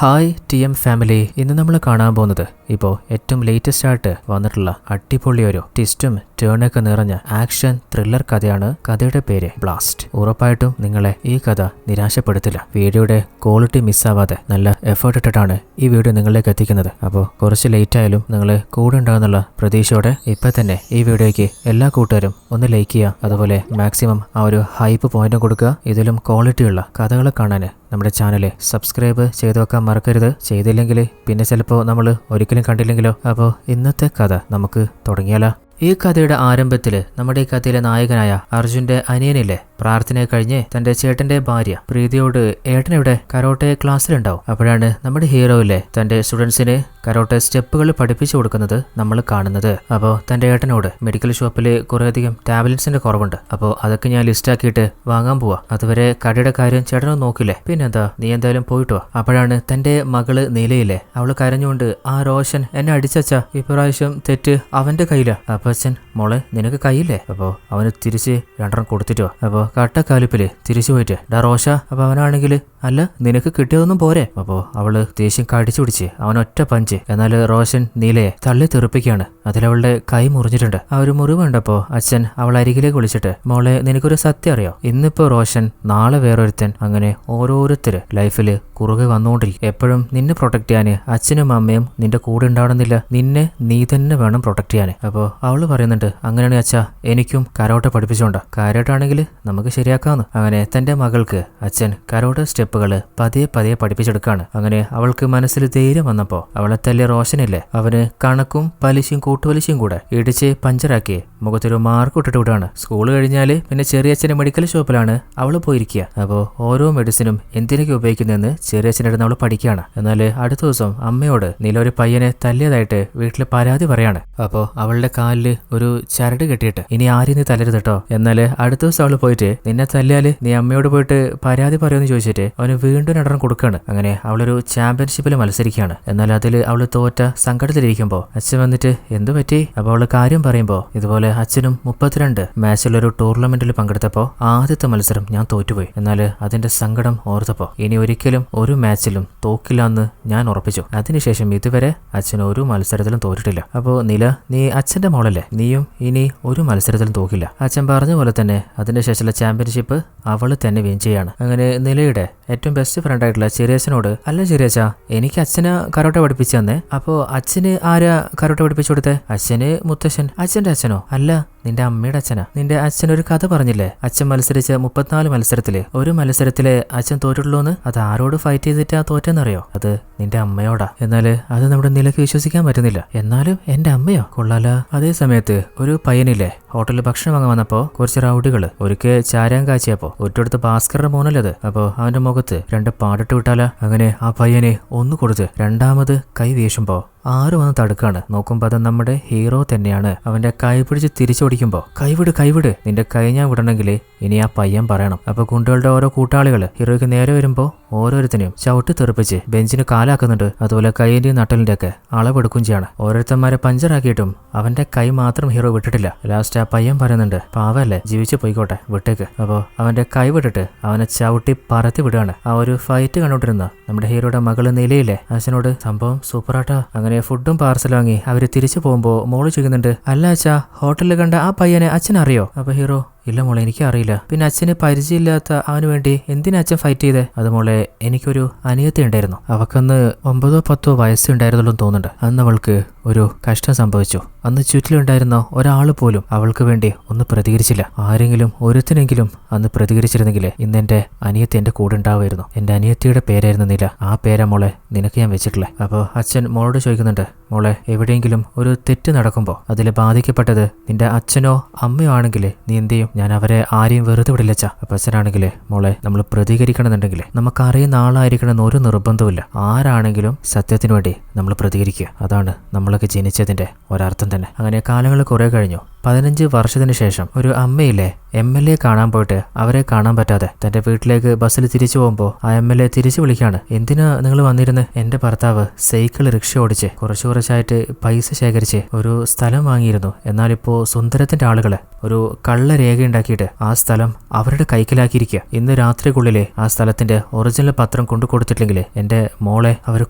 Hi TM family, ഇന്ന് നമ്മൾ കാണാൻ പോകുന്നത് ഇപ്പോൾ ഏറ്റവും ലേറ്റസ്റ്റ് ആയിട്ട് വന്നിട്ടുള്ള അടിപൊളി ഒരു ട്വിസ്റ്റും ടേണൊക്കെ നിറഞ്ഞ ആക്ഷൻ ത്രില്ലർ കഥയാണ്. കഥയുടെ പേര് ബ്ലാസ്റ്റ്. ഉറപ്പായിട്ടും നിങ്ങളെ ഈ കഥ നിരാശപ്പെടുത്തില്ല. വീഡിയോയുടെ ക്വാളിറ്റി മിസ്സാവാതെ നല്ല എഫേർട്ട് ഇട്ടിട്ടാണ് ഈ വീഡിയോ നിങ്ങളിലേക്ക് എത്തിക്കുന്നത്. അപ്പോൾ കുറച്ച് ലേറ്റ് ആയാലും നിങ്ങൾ കൂടെ ഉണ്ടാകുന്നുള്ള പ്രതീക്ഷയോടെ ഇപ്പം തന്നെ ഈ വീഡിയോയ്ക്ക് എല്ലാ കൂട്ടുകാരും ഒന്ന് ലൈക്ക് ചെയ്യുക. അതുപോലെ മാക്സിമം ആ ഒരു ഹൈപ്പ് പോയിന്റും കൊടുക്കുക. ഇതിലും ക്വാളിറ്റിയുള്ള കഥകളെ കാണാൻ നമ്മുടെ ചാനൽ സബ്സ്ക്രൈബ് ചെയ്ത് വെക്കാൻ മറക്കരുത്. ചെയ്തില്ലെങ്കിൽ പിന്നെ ചിലപ്പോൾ നമ്മൾ ഒരിക്കലും കണ്ടില്ലെങ്കിലോ. അപ്പോൾ ഇന്നത്തെ കഥ നമുക്ക് തുടങ്ങിയാലോ. ഈ കഥയുടെ ആരംഭത്തിൽ നമ്മുടെ ഈ കഥയിലെ നായകനായ അർജുന്റെ അനിയനില്ലേ, പ്രാർത്ഥന കഴിഞ്ഞ് തന്റെ ചേട്ടന്റെ ഭാര്യ പ്രീതിയോട് ഏട്ടനിവിടെ കരോട്ടെ ക്ലാസ്സിലുണ്ടാവും. അപ്പോഴാണ് നമ്മുടെ ഹീറോയിലെ തന്റെ സ്റ്റുഡൻസിന് കരോട്ടെ സ്റ്റെപ്പുകൾ പഠിപ്പിച്ചു കൊടുക്കുന്നത് നമ്മൾ കാണുന്നത്. അപ്പോൾ തന്റെ ഏട്ടനോട് മെഡിക്കൽ ഷോപ്പിൽ കുറേയധികം ടാബ്ലറ്റ്സിന്റെ കുറവുണ്ട്, അപ്പോൾ അതൊക്കെ ഞാൻ ലിസ്റ്റാക്കിയിട്ട് വാങ്ങാൻ പോവാ. അതുവരെ കടയുടെ കാര്യം ചേട്ടനൊന്നും നോക്കില്ലേ, പിന്നെന്താ നീ എന്തായാലും പോയിട്ട് വാ. അപ്പോഴാണ് തന്റെ മകള് നീലയില്ലേ, അവള് കരഞ്ഞുകൊണ്ട് ആ റോഷൻ എന്നെ അടിച്ചച്ചാ, ഇപ്രാവശ്യം തെറ്റ് അവന്റെ കയ്യിലാ. അപ്പൊ അച്ഛൻ, മോളെ നിനക്ക് കയ്യില്ലേ, അപ്പോ അവന് തിരിച്ച് രണ്ടെണ്ണം കൊടുത്തിട്ടോ. അപ്പോ കട്ടക്കാലിപ്പില് തിരിച്ചു പോയിട്ട് ഡാ റോഷ. അപ്പൊ അവനാണെങ്കിൽ അല്ല നിനക്ക് കിട്ടിയതൊന്നും പോരെ. അപ്പോ അവള് ദേഷ്യം കടിച്ചു പിടിച്ച് അവനൊറ്റ പഞ്ച്. എന്നാൽ റോഷൻ നീലയെ തള്ളി തെറിപ്പിക്കുകയാണ്. അതിലവളുടെ കൈ മുറിഞ്ഞിട്ടുണ്ട്. ആ ഒരു മുറിവ് കണ്ടപ്പോ അച്ഛൻ അവൾ അരികിലേക്ക് വിളിച്ചിട്ട്, മോളെ നിനക്കൊരു സത്യം അറിയോ, ഇന്നിപ്പോ റോഷൻ നാളെ വേറൊരുത്തൻ, അങ്ങനെ ഓരോരുത്തര് ലൈഫില് കുറുകെ വന്നുകൊണ്ടിരിക്കും. എപ്പോഴും നിന്നെ പ്രൊട്ടക്ട് ചെയ്യാന് അച്ഛനും അമ്മയും നിന്റെ കൂടെ ഉണ്ടാവണമെന്നില്ല, നിന്നെ നീ തന്നെ വേണം പ്രൊട്ടക്ട് ചെയ്യാന്. അപ്പോ അവള് പറയുന്നുണ്ട്, അങ്ങനെയാണെങ്കിൽ അച്ഛാ എനിക്കും കരോട്ടെ പഠിപ്പിച്ചോണ്ട, കരോട്ടാണെങ്കിൽ നമുക്ക് ശരിയാക്കാന്ന്. അങ്ങനെ തന്റെ മകൾക്ക് അച്ഛൻ കരോട്ടെ സ്റ്റെപ്പുകള് പതിയെ പതിയെ പഠിപ്പിച്ചെടുക്കാണ്. അങ്ങനെ അവൾക്ക് മനസ്സിൽ ധൈര്യം വന്നപ്പോ അവളെ തല്ലിയ റോഷനില്ലേ, അവന് കണക്കും പലിശയും കൂട്ടുപലിശയും കൂടെ ഇടിച്ച് പഞ്ചറാക്കി മുഖത്തൊരു മാർക്ക് ഇട്ടിട്ട് വിടുകയാണ്. സ്കൂൾ കഴിഞ്ഞാല് പിന്നെ ചെറിയച്ഛന്റെ മെഡിക്കൽ ഷോപ്പിലാണ് അവള് പോയിരിക്കുക. അപ്പോൾ ഓരോ മെഡിസിനും എന്തിനൊക്കെ ഉപയോഗിക്കുന്നതെന്ന് ചെറിയച്ഛൻ്റെ അടുത്ത് അവള് പഠിക്കുകയാണ്. എന്നാൽ അടുത്ത ദിവസം അമ്മയോട് നീല ഒരു പയ്യനെ തല്ലിയതായിട്ട് വീട്ടിൽ പരാതി പറയാണ്. അപ്പോൾ അവളുടെ കാലില് ഒരു ചരട് കെട്ടിയിട്ട് ഇനി ആരും നീ തല്ലരുത് കേട്ടോ. എന്നാൽ അടുത്ത ദിവസം അവള് പോയിട്ട് നിന്നെ തല്ലിയാല് നീ അമ്മയോട് പോയിട്ട് പരാതി പറയുമെന്ന് ചോദിച്ചിട്ട് അവന് വീണ്ടും രണ്ടെണ്ണം കൊടുക്കുകയാണ്. അങ്ങനെ അവളൊരു ചാമ്പ്യൻഷിപ്പിൽ മത്സരിക്കുകയാണ്. എന്നാൽ അതിൽ അവള് തോറ്റ സങ്കടത്തിലിരിക്കുമ്പോൾ അച്ഛൻ വന്നിട്ട് എന്തു പറ്റി. അപ്പോൾ അവള് കാര്യം പറയുമ്പോൾ ഇതുപോലെ അച്ഛനും 32 മാച്ചിലൊരു ടൂർണമെന്റിൽ പങ്കെടുത്തപ്പോൾ ആദ്യത്തെ മത്സരം ഞാൻ തോറ്റുപോയി. എന്നാൽ അതിന്റെ സങ്കടം ഓർത്തപ്പോൾ ഇനി ഒരിക്കലും ഒരു മാച്ചിലും തോക്കില്ല എന്ന് ഞാൻ ഉറപ്പിച്ചു. അതിനുശേഷം ഇതുവരെ അച്ഛൻ ഒരു മത്സരത്തിലും തോറ്റിട്ടില്ല. അപ്പോൾ നില, നീ അച്ഛന്റെ മോളല്ലേ, നീയും ഇനി ഒരു മത്സരത്തിലും തോക്കില്ല. അച്ഛൻ പറഞ്ഞ പോലെ തന്നെ അതിന്റെ ശേഷമുള്ള ചാമ്പ്യൻഷിപ്പ് അവള് തന്നെ വിൻ ചെയ്യാണ്. അങ്ങനെ നിലയുടെ ഏറ്റവും ബെസ്റ്റ് ഫ്രണ്ട് ആയിട്ടുള്ള ചെറിയച്ഛനോട്, അല്ല ചെറിയച്ഛ, എനിക്ക് അച്ഛനെ കരോട്ടെ പഠിപ്പിച്ചു തന്നെ. അപ്പോ അച്ഛന് ആരാ കരോട്ടെ പഠിപ്പിച്ചു കൊടുത്തേ? അച്ഛന് മുത്തശ്ശൻ. അച്ഛന്റെ അച്ഛനോ? അല്ല, നിന്റെ അമ്മയുടെ അച്ഛനാ. നിന്റെ അച്ഛൻ ഒരു കഥ പറഞ്ഞില്ലേ, അച്ഛൻ മത്സരിച്ച 34 മത്സരത്തില് ഒരു മത്സരത്തിലെ അച്ഛൻ തോറ്റിട്ടുള്ളൂന്ന്. അത് ആരോട് ഫൈറ്റ് ചെയ്തിട്ടാ തോറ്റെന്നറിയോ? അത് നിന്റെ അമ്മയോടാ. എന്നാല് അത് നമ്മുടെ നിലക്ക് വിശ്വസിക്കാൻ പറ്റുന്നില്ല. എന്നാലും എന്റെ അമ്മയോ, കൊള്ളാല. അതേ സമയത്ത് ഒരു പയ്യനില്ലേ ഹോട്ടലിൽ ഭക്ഷണം വാങ്ങാൻ വന്നപ്പോ കുറച്ച് റൗഡികള് ഒരിക്കൽ ചാരാൻ കാച്ചിയപ്പോ ഒറ്റടുത്ത് ഭാസ്കറിന്റെ മോനല്ലത്. അപ്പോ അവന്റെ മുഖത്ത് 2 പാടിട്ട് വിട്ടാല. അങ്ങനെ ആ പയ്യനെ ഒന്ന് കൊടുത്ത് രണ്ടാമത് കൈ വീശുമ്പോ 6 വന്ന് തടുക്കാണ്. നോക്കുമ്പോ അത് നമ്മുടെ ഹീറോ തന്നെയാണ്. അവന്റെ കൈ പിടിച്ച് തിരിച്ചോടിക്കുമ്പോ, കൈവിട്, നിന്റെ കൈ ഞാൻ വിടണമെങ്കിൽ ഇനി ആ പയ്യൻ പറയണം. അപ്പൊ ഗുണ്ടകളുടെ ഓരോ കൂട്ടാളികള് ഹീറോയ്ക്ക് നേരെ വരുമ്പോ ഓരോരുത്തരെയും ചവിട്ടി തെറിപ്പിച്ച് ബെഞ്ചിന് കാലാക്കുന്നുണ്ട്. അതുപോലെ കൈന്റെയും നട്ടലിന്റെ ഒക്കെ അളവെടുക്കും ചെയ്യാണ്. ഓരോരുത്തന്മാരെ പഞ്ചറാക്കിയിട്ടും അവന്റെ കൈ മാത്രം ഹീറോ വിട്ടിട്ടില്ല. ലാസ്റ്റ് ആ പയ്യൻ പറയുന്നുണ്ട്, പാവല്ലേ, ജീവിച്ചു പോയിക്കോട്ടെ, വിട്ടേക്ക്. അപ്പോ അവന്റെ കൈ വിട്ടിട്ട് അവനെ ചവിട്ടി പറത്തി വിടുകയാണ്. ആ ഒരു ഫൈറ്റ് കണ്ടോണ്ടിരുന്ന നമ്മുടെ ഹീറോയുടെ മകള് നിലയില്ലേ അച്ഛനോട്, സംഭവം സൂപ്പറാട്ടാ. അങ്ങനെ ഫുഡും പാർസൽ വാങ്ങി അവര് തിരിച്ചു പോകുമ്പോ മോള് ചോദിക്കുന്നുണ്ട്, അല്ല അച്ഛാ, ഹോട്ടലിൽ കണ്ട ആ പയ്യനെ അച്ഛൻ അറിയോ? അപ്പൊ ഹീറോ, ഇല്ല മോളെ, എനിക്ക് അറിയില്ല. പിന്നെ അച്ഛന് പരിചയമില്ലാത്ത അവന് വേണ്ടി എന്തിനാ അച്ഛൻ ഫൈറ്റ് ചെയ്തേ? അത് മോളെ, എനിക്കൊരു അനിയത്തി ഉണ്ടായിരുന്നു. അവക്കന്ന് 9-10 വയസ്സേ ഉണ്ടായിരുന്നുള്ളൂ തോന്നുന്നുണ്ട്. അന്ന് അവൾക്ക് ഒരു കഷ്ടം സംഭവിച്ചു. അന്ന് ചുറ്റിലുണ്ടായിരുന്ന ഒരാൾ പോലും അവൾക്ക് വേണ്ടി ഒന്ന് പ്രതികരിച്ചില്ല. ആരെങ്കിലും ഒരുത്തിനെങ്കിലും അന്ന് പ്രതികരിച്ചിരുന്നെങ്കിൽ ഇന്ന് എന്റെ അനിയത്തി എന്റെ കൂടെ ഉണ്ടാവുമായിരുന്നു. എന്റെ അനിയത്തിയുടെ പേരായിരുന്നു നില. ആ പേരാ മോളെ നിനക്ക് ഞാൻ വെച്ചിട്ടില്ലേ. അപ്പോൾ അച്ഛൻ മോളോട് ചോദിക്കുന്നുണ്ട്, മോളെ, എവിടെയെങ്കിലും ഒരു തെറ്റ് നടക്കുമ്പോൾ അതിൽ ബാധിക്കപ്പെട്ടത് നിന്റെ അച്ഛനോ അമ്മയോ ആണെങ്കിൽ നീ എന്ത് ചെയ്യും? ഞാൻ അവരെ ആരെയും വെറുതെ വിടില്ലച്ച. അപ്പൊ അച്ഛനാണെങ്കിൽ, മോളെ, നമ്മൾ പ്രതികരിക്കണമെന്നുണ്ടെങ്കിൽ നമുക്ക് അറിയുന്ന ആളായിരിക്കണമെന്ന് ഒരു നിർബന്ധമില്ല. ആരാണെങ്കിലും സത്യത്തിന് വേണ്ടി നമ്മൾ പ്രതികരിക്കുക. അതാണ് നമ്മളൊക്കെ ജനിച്ചതിന്റെ ഒരർത്ഥം തന്നെ. അങ്ങനെ കാലങ്ങൾ കുറെ കഴിഞ്ഞു. 15 വർഷത്തിന് ശേഷം ഒരു അമ്മയിലെ MLA കാണാൻ പോയിട്ട് അവരെ കാണാൻ പറ്റാതെ തന്റെ വീട്ടിലേക്ക് ബസ്സിൽ തിരിച്ചു പോകുമ്പോൾ ആ MLA തിരിച്ചു വിളിക്കാണ്. എന്തിനാ നിങ്ങൾ വന്നിരുന്ന്? എന്റെ ഭർത്താവ് സൈക്കിൾ റിക്ഷ ഓടിച്ച് കുറച്ചായിട്ട് പൈസ ശേഖരിച്ച് ഒരു സ്ഥലം വാങ്ങിയിരുന്നു. എന്നാലിപ്പോ സുന്ദരത്തിന്റെ ആളുകള് ഒരു കള്ള രേഖ ഉണ്ടാക്കിയിട്ട് ആ സ്ഥലം അവരുടെ കൈക്കലാക്കിയിരിക്കുക. ഇന്ന് രാത്രിക്കുള്ളിലെ ആ സ്ഥലത്തിന്റെ ഒറിജിനൽ പത്രം കൊണ്ടു കൊടുത്തിട്ടില്ലെങ്കിൽ എന്റെ മോളെ അവർ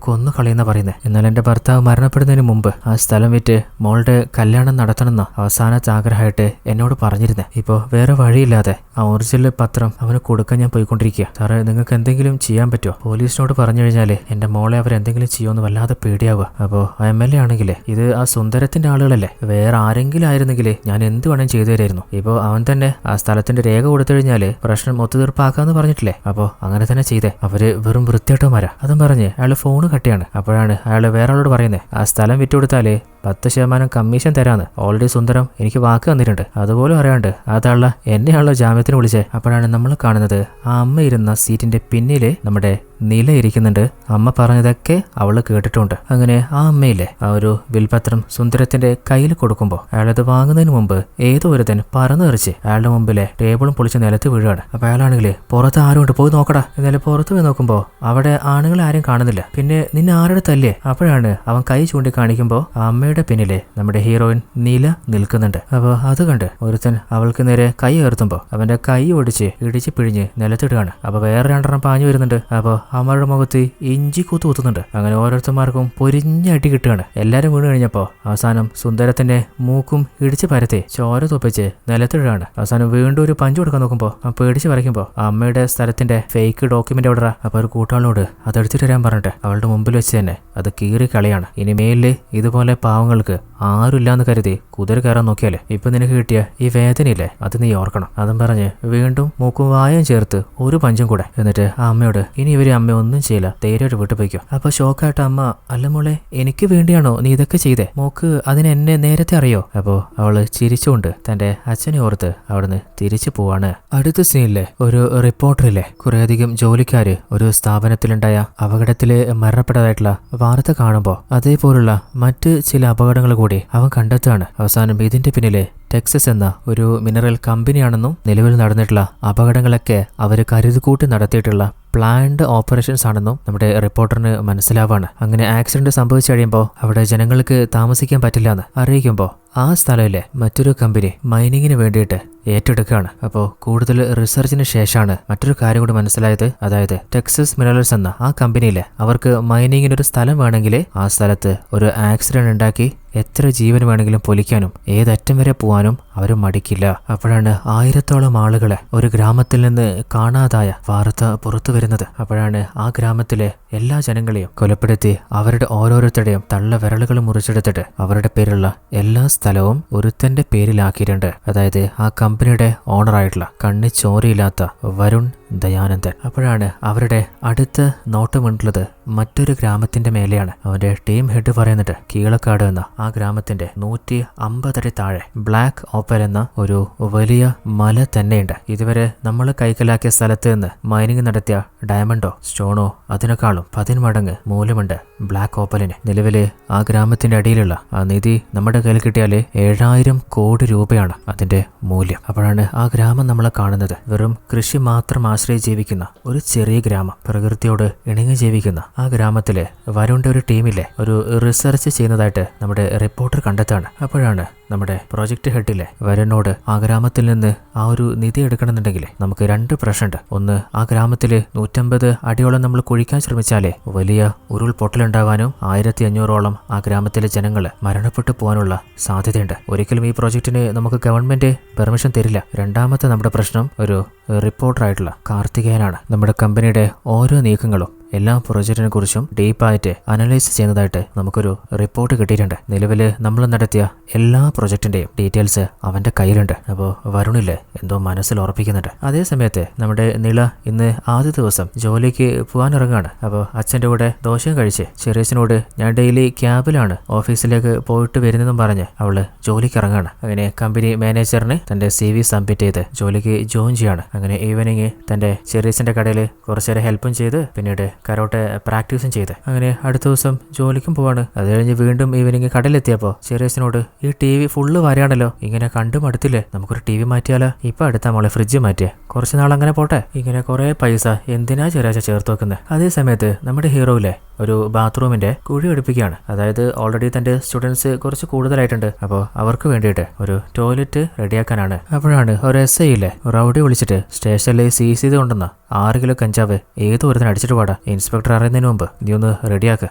കൊന്നു കളയുന്ന പറയുന്നത്. എന്നാൽ എന്റെ ഭർത്താവ് മരണപ്പെടുന്നതിന് മുമ്പ് ആ സ്ഥലം വിറ്റ് മോളുടെ കല്യാണം നടത്തണമെന്ന അവസാനത്തെ ആഗ്രഹമായിട്ട് എന്നോട് പറഞ്ഞിരുന്നത്. ഇപ്പോ വേറെ വഴിയില്ലാതെ ആ ഒറിജിനൽ പത്രം അവന് കൊടുക്കാൻ ഞാൻ പോയിക്കൊണ്ടിരിക്കുക. സാറേ, നിങ്ങൾക്ക് എന്തെങ്കിലും ചെയ്യാൻ പറ്റുമോ? പോലീസിനോട് പറഞ്ഞു കഴിഞ്ഞാൽ എന്റെ മോളെ അവരെന്തെങ്കിലും ചെയ്യുമെന്ന് വല്ലാതെ പേടിയാവുക. അപ്പോൾ ആ MLA ആണെങ്കിൽ ഇത് ആ സുന്ദരത്തിന്റെ ആളുകളല്ലേ, വേറെ ആരെങ്കിലും ആയിരുന്നെങ്കിൽ ഞാൻ എന്ത് വേണം ചെയ്തു തരായിരുന്നു. ഇപ്പോൾ അവൻ തന്നെ ആ സ്ഥലത്തിന്റെ രേഖ കൊടുത്തു കഴിഞ്ഞാല് പ്രശ്നം ഒത്തുതീർപ്പാക്കാന്ന് പറഞ്ഞിട്ടില്ലേ. അപ്പോൾ അങ്ങനെ തന്നെ ചെയ്തേ. അവര് വെറും വൃത്തിയായിട്ടോമാരാ. അതും പറഞ്ഞ് അയാൾ ഫോണ് കട്ടിയാണ്. അപ്പോഴാണ് അയാൾ വേറെ ആളോട് പറയുന്നത്, ആ സ്ഥലം വിറ്റുകൊടുത്താല് 10% കമ്മീഷൻ തരാന്ന് ഓൾറെഡി സുന്ദരം എനിക്ക് വാക്ക് തന്നിട്ടുണ്ട്. അതുപോലെ അറിയാണ്ട് അതള്ള എന്നെയാണല്ലോ ജാമ്യത്തിന് വിളിച്ചേ. അപ്പോഴാണ് നമ്മൾ കാണുന്നത് ആ അമ്മ ഇരുന്ന സീറ്റിന്റെ പിന്നില് നമ്മുടെ നില ഇരിക്കുന്നുണ്ട്. അമ്മ പറഞ്ഞതൊക്കെ അവള് കേട്ടിട്ടുണ്ട്. അങ്ങനെ ആ അമ്മയിലെ ആ ഒരു വിൽപത്രം സുന്ദരത്തിന്റെ കയ്യിൽ കൊടുക്കുമ്പോൾ അയാളത് വാങ്ങുന്നതിന് മുമ്പ് ഏതോ ഒരുത്തൻ പറന്നെറിച്ച് അയാളുടെ മുമ്പിലെ ടേബിളും പൊളിച്ച് നിലത്ത് വീഴുകയാണ്. അപ്പൊ അയാളാണെങ്കിൽ പുറത്ത് ആരുണ്ട്, പോയി നോക്കടാ. എന്നാലും പുറത്ത് പോയി നോക്കുമ്പോ അവിടെ ആണുങ്ങൾ ആരും കാണുന്നില്ല. പിന്നെ നിന്നെ ആരുടെ തല്ലേ? അപ്പോഴാണ് അവൻ കൈ ചൂണ്ടി കാണിക്കുമ്പോ ആ അമ്മയുടെ പിന്നിലെ നമ്മുടെ ഹീറോയിൻ നീല നിൽക്കുന്നുണ്ട്. അപ്പൊ അത് കണ്ട് ഒരുത്തൻ അവൾക്ക് നേരെ കൈ ഉയർത്തുമ്പോ അവന്റെ കൈ ഒടിച്ച് ഇടിച്ച് പിഴിഞ്ഞ് നിലത്തിടുകയാണ്. അപ്പൊ വേറെ 2 പാഞ്ഞു വരുന്നുണ്ട്. അപ്പൊ അവരുടെ മുഖത്ത് ഇഞ്ചി കുത്തുന്നുണ്ട്. അങ്ങനെ ഓരോരുത്തന്മാർക്കും പൊരിഞ്ഞടി കിട്ടുകയാണ്. എല്ലാരും വീണ് കഴിഞ്ഞപ്പോ അവസാനം സുന്ദരത്തിന്റെ മൂക്കും ഇടിച്ച് പരത്തി ചോര തുപ്പിച്ച് നിലത്തിടുകയാണ്. അവസാനം വീണ്ടും ഒരു പഞ്ച് കൊടുക്കാൻ നോക്കുമ്പോ പേടിച്ച് വരയ്ക്കുമ്പോ അമ്മയുടെ സ്ഥലത്തിന്റെ ഫേക്ക് ഡോക്യുമെന്റ് എവിടെ? അപ്പൊ ഒരു കൂട്ടാളോട് അതെടുത്തിട്ട് വരാൻ പറഞ്ഞിട്ട് അവളുടെ മുമ്പിൽ വെച്ച് തന്നെ അത് കീറി കളിയാണ്. ഇനി മേലില് ഇതുപോലെ പാവങ്ങൾക്ക് ആരുമില്ലാന്ന് കരുതി കുതിര കയറാൻ നോക്കിയാലേ ഇപ്പൊ നിനക്ക് കിട്ടിയ ഈ വേദനയില്ലേ, അത് നീ ഓർക്കണം. അതും പറഞ്ഞ് വീണ്ടും മൂക്കും വായും ചേർത്ത് ഒരു പഞ്ചും കൂടെ. എന്നിട്ട് ആ അമ്മയോട് ഇനി ഇവര് അമ്മ ഒന്നും ചെയ്യില്ല, ധൈര്യമായിട്ട് വീട്ടിൽ പോയിക്കോ. അപ്പൊ ഷോക്കായിട്ട് അമ്മ, അല്ല മോളെ, എനിക്ക് വേണ്ടിയാണോ നീ ഇതൊക്കെ ചെയ്തേ? മോക്ക് അതിന് എന്നെ നേരത്തെ അറിയോ? അപ്പോ അവള് ചിരിച്ചുകൊണ്ട് തന്റെ അച്ഛനെ ഓർത്ത് അവിടുന്ന് തിരിച്ചു പോവാണ്. അടുത്ത സീനിലെ ഒരു റിപ്പോർട്ടറിലെ കുറേയധികം ജോലിക്കാര് ഒരു സ്ഥാപനത്തിലുണ്ടായ അപകടത്തില് മരണപ്പെട്ടതായിട്ടുള്ള വാർത്ത കാണുമ്പോ അതേപോലുള്ള മറ്റ് ചില അപകടങ്ങൾ കൂടി അവൻ കണ്ടെത്തുകയാണ്. അവസാനം ഇതിന്റെ പിന്നിലെ ടെക്സസ് എന്ന ഒരു മിനറൽ കമ്പനിയാണെന്നും നിലവിൽ നടന്നിട്ടുള്ള അപകടങ്ങളൊക്കെ അവർ കരുതിക്കൂട്ടി നടത്തിയിട്ടുള്ള പ്ലാൻഡ് ഓപ്പറേഷൻസ് ആണെന്നും നമ്മുടെ റിപ്പോർട്ടറിന് മനസ്സിലാവാണ്. അങ്ങനെ ആക്സിഡന്റ് സംഭവിച്ചു കഴിയുമ്പോൾ അവിടെ ജനങ്ങൾക്ക് താമസിക്കാൻ പറ്റില്ല എന്ന് അറിയിക്കുമ്പോൾ ആ സ്ഥലമില്ലേ മറ്റൊരു കമ്പനി മൈനിങ്ങിന് വേണ്ടിയിട്ട് ഏറ്റെടുക്കുകയാണ്. അപ്പോൾ കൂടുതൽ റിസർച്ചിന് ശേഷമാണ് മറ്റൊരു കാര്യം കൂടി മനസ്സിലായത്. അതായത് ടെക്സസ് മിനറൽസ് എന്ന ആ കമ്പനിയിലെ അവർക്ക് മൈനിങ്ങിനൊരു സ്ഥലം വേണമെങ്കിൽ ആ സ്ഥലത്ത് ഒരു ആക്സിഡന്റ് ഉണ്ടാക്കി എത്ര ജീവൻ വേണമെങ്കിലും പൊലിക്കാനും ഏതറ്റം വരെ പോവാനും അവർ മടിക്കില്ല. അപ്പോഴാണ് 1000-ഓളം ആളുകളെ ഒരു ഗ്രാമത്തിൽ നിന്ന് കാണാതായ വാർത്ത പുറത്തു വരുന്നത്. അപ്പോഴാണ് ആ ഗ്രാമത്തിലെ എല്ലാ ജനങ്ങളെയും കൊലപ്പെടുത്തി അവരുടെ ഓരോരുത്തരുടെയും തള്ള വിരലുകൾ മുറിച്ചെടുത്തിട്ട് അവരുടെ പേരുള്ള എല്ലാ സ്ഥലവും ഒരുത്തന്റെ പേരിലാക്കിയിട്ടുണ്ട്. അതായത് ആ കമ്പനിയുടെ ഓണറായിട്ടുള്ള കണ്ണി ചോരയില്ലാത്ത വരുൺ ദയാനന്ദൻ. അപ്പോഴാണ് അവരുടെ അടുത്ത നോട്ടമുണ്ടുള്ളത് മറ്റൊരു ഗ്രാമത്തിന്റെ മേലെയാണ്. അവന്റെ ടീം ഹെഡ് പറയുന്നത് കീഴക്കാട് എന്ന ആ ഗ്രാമത്തിന്റെ 150 അടി താഴെ ബ്ലാക്ക് ഓപ്പൽ എന്ന ഒരു വലിയ മല തന്നെയുണ്ട്. ഇതുവരെ നമ്മൾ കൈക്കലാക്കിയ സ്ഥലത്ത് നിന്ന് മൈനിങ് നടത്തിയ ഡയമണ്ടോ സ്റ്റോണോ അതിനേക്കാളും 10 മടങ്ങ് മൂല്യമുണ്ട് ബ്ലാക്ക് ഓപ്പലിന്. നിലവില് ആ ഗ്രാമത്തിന്റെ അടിയിലുള്ള ആ നിധി നമ്മുടെ കയ്യിൽ കിട്ടിയാല് 7000 കോടി രൂപയാണ് അതിന്റെ മൂല്യം. അപ്പോഴാണ് ആ ഗ്രാമം നമ്മളെ കാണുന്നത് വെറും കൃഷി മാത്രം ആശ്രയിച്ച് ജീവിക്കുന്ന ഒരു ചെറിയ ഗ്രാമം, പ്രകൃതിയോട് ഇണങ്ങി ജീവിക്കുന്ന ആ ഗ്രാമത്തിലെ വരുണിന്റെ ഒരു ടീമിലെ ഒരു റിസർച്ച് ചെയ്യുന്നതായിട്ട് നമ്മുടെ റിപ്പോർട്ടർ കണ്ടെത്താണ്. അപ്പോഴാണ് നമ്മുടെ പ്രോജക്ട് ഹെഡിലെ വരുണിനോട് ആ ഗ്രാമത്തിൽ നിന്ന് ആ ഒരു നിധി എടുക്കണമെന്നുണ്ടെങ്കിൽ നമുക്ക് 2 പ്രശ്നമുണ്ട്. ഒന്ന്, ആ ഗ്രാമത്തില് 150 അടിയോളം നമ്മൾ കുഴിക്കാൻ ശ്രമിച്ചാലേ വലിയ ഉരുൾപൊട്ടലുണ്ടാകാനും 1500-ഓളം ആ ഗ്രാമത്തിലെ ജനങ്ങള് മരണപ്പെട്ടു പോകാനുള്ള സാധ്യതയുണ്ട്. ഒരിക്കലും ഈ പ്രോജക്റ്റിന് നമുക്ക് ഗവൺമെന്റ് പെർമിഷൻ തരില്ല. രണ്ടാമത്തെ നമ്മുടെ പ്രശ്നം ഒരു റിപ്പോർട്ടറായിട്ടുള്ള കാർത്തികേയനാണ്. നമ്മുടെ കമ്പനിയുടെ ഓരോ നീക്കങ്ങളും എല്ലാ പ്രൊജക്റ്റിനെ കുറിച്ചും ഡീപ്പായിട്ട് അനലൈസ് ചെയ്യുന്നതായിട്ട് നമുക്കൊരു റിപ്പോർട്ട് കിട്ടിയിട്ടുണ്ട്. നിലവില് നമ്മൾ നടത്തിയ എല്ലാ പ്രൊജക്റ്റിന്റെയും ഡീറ്റെയിൽസ് അവന്റെ കയ്യിലുണ്ട്. അപ്പോൾ വരുണില്ലേ എന്തോ മനസ്സിൽ ഉറപ്പിക്കുന്നുണ്ട്. അതേ സമയത്ത് നമ്മുടെ നിള ഇന്ന് ആദ്യ ദിവസം ജോലിക്ക് പോകാനിറങ്ങാണ്. അപ്പോൾ അച്ഛൻ്റെ കൂടെ ദോശയും കഴിച്ച് ചെറിയച്ഛനോട് ഞാൻ ഡെയിലി ക്യാബിലാണ് ഓഫീസിലേക്ക് പോയിട്ട് വരുന്നതെന്നും പറഞ്ഞ് അവള് ജോലിക്ക് ഇറങ്ങാണ്. അങ്ങനെ കമ്പനി മാനേജറിന് തന്റെ CV സബ്മിറ്റ് ചെയ്ത് ജോലിക്ക് ജോയിൻ ചെയ്യാണ്. അങ്ങനെ ഈവനിങ് തന്റെ ചെറിയച്ഛൻ്റെ കടയിൽ കുറച്ചേരം ഹെൽപ്പും ചെയ്ത് പിന്നീട് കരോട്ടെ പ്രാക്ടീസും ചെയ്ത്. അങ്ങനെ അടുത്ത ദിവസം ജോലിക്കും പോവാണ്. അത് കഴിഞ്ഞ് വീണ്ടും ഈവനിങ് കടയിലെത്തിയപ്പോൾ ചെറിയസിനോട് ഈ TV ഫുള്ള് വരെയാണല്ലോ, ഇങ്ങനെ കണ്ടു മടുത്തില്ലേ, നമുക്കൊരു TV മാറ്റിയാലോ? ഇപ്പൊ അടുത്ത മോളെ ഫ്രിഡ്ജ് മാറ്റിയേ, കുറച്ച് നാൾ അങ്ങനെ പോട്ടെ. ഇങ്ങനെ കുറെ പൈസ എന്തിനാ ചെറിയാച്ച ചേർത്ത് വെക്കുന്നത്? അതേ സമയത്ത് നമ്മുടെ ഹീറോയിലെ ഒരു ബാത്റൂമിന്റെ കുഴി എടുപ്പിക്കുകയാണ്. അതായത് ഓൾറെഡി തന്റെ സ്റ്റുഡൻസ് കുറച്ച് കൂടുതലായിട്ടുണ്ട്. അപ്പോൾ അവർക്ക് വേണ്ടിയിട്ട് ഒരു ടോയ്ലറ്റ് റെഡിയാക്കാനാണ്. അപ്പോഴാണ് ഒരു SI ഇല്ലേ റൗഡി വിളിച്ചിട്ട് സ്റ്റേഷനിൽ സീസ് ചെയ്ത് കൊണ്ടുവന്ന 6 കിലോ കഞ്ചാവ് ഏതോ ഒരുത്തിന് അടിച്ചിട്ട് പാടാ, ഇൻസ്പെക്ടർ അറിയുന്നതിന് മുമ്പ് നീ ഒന്ന് റെഡിയാക്ക്.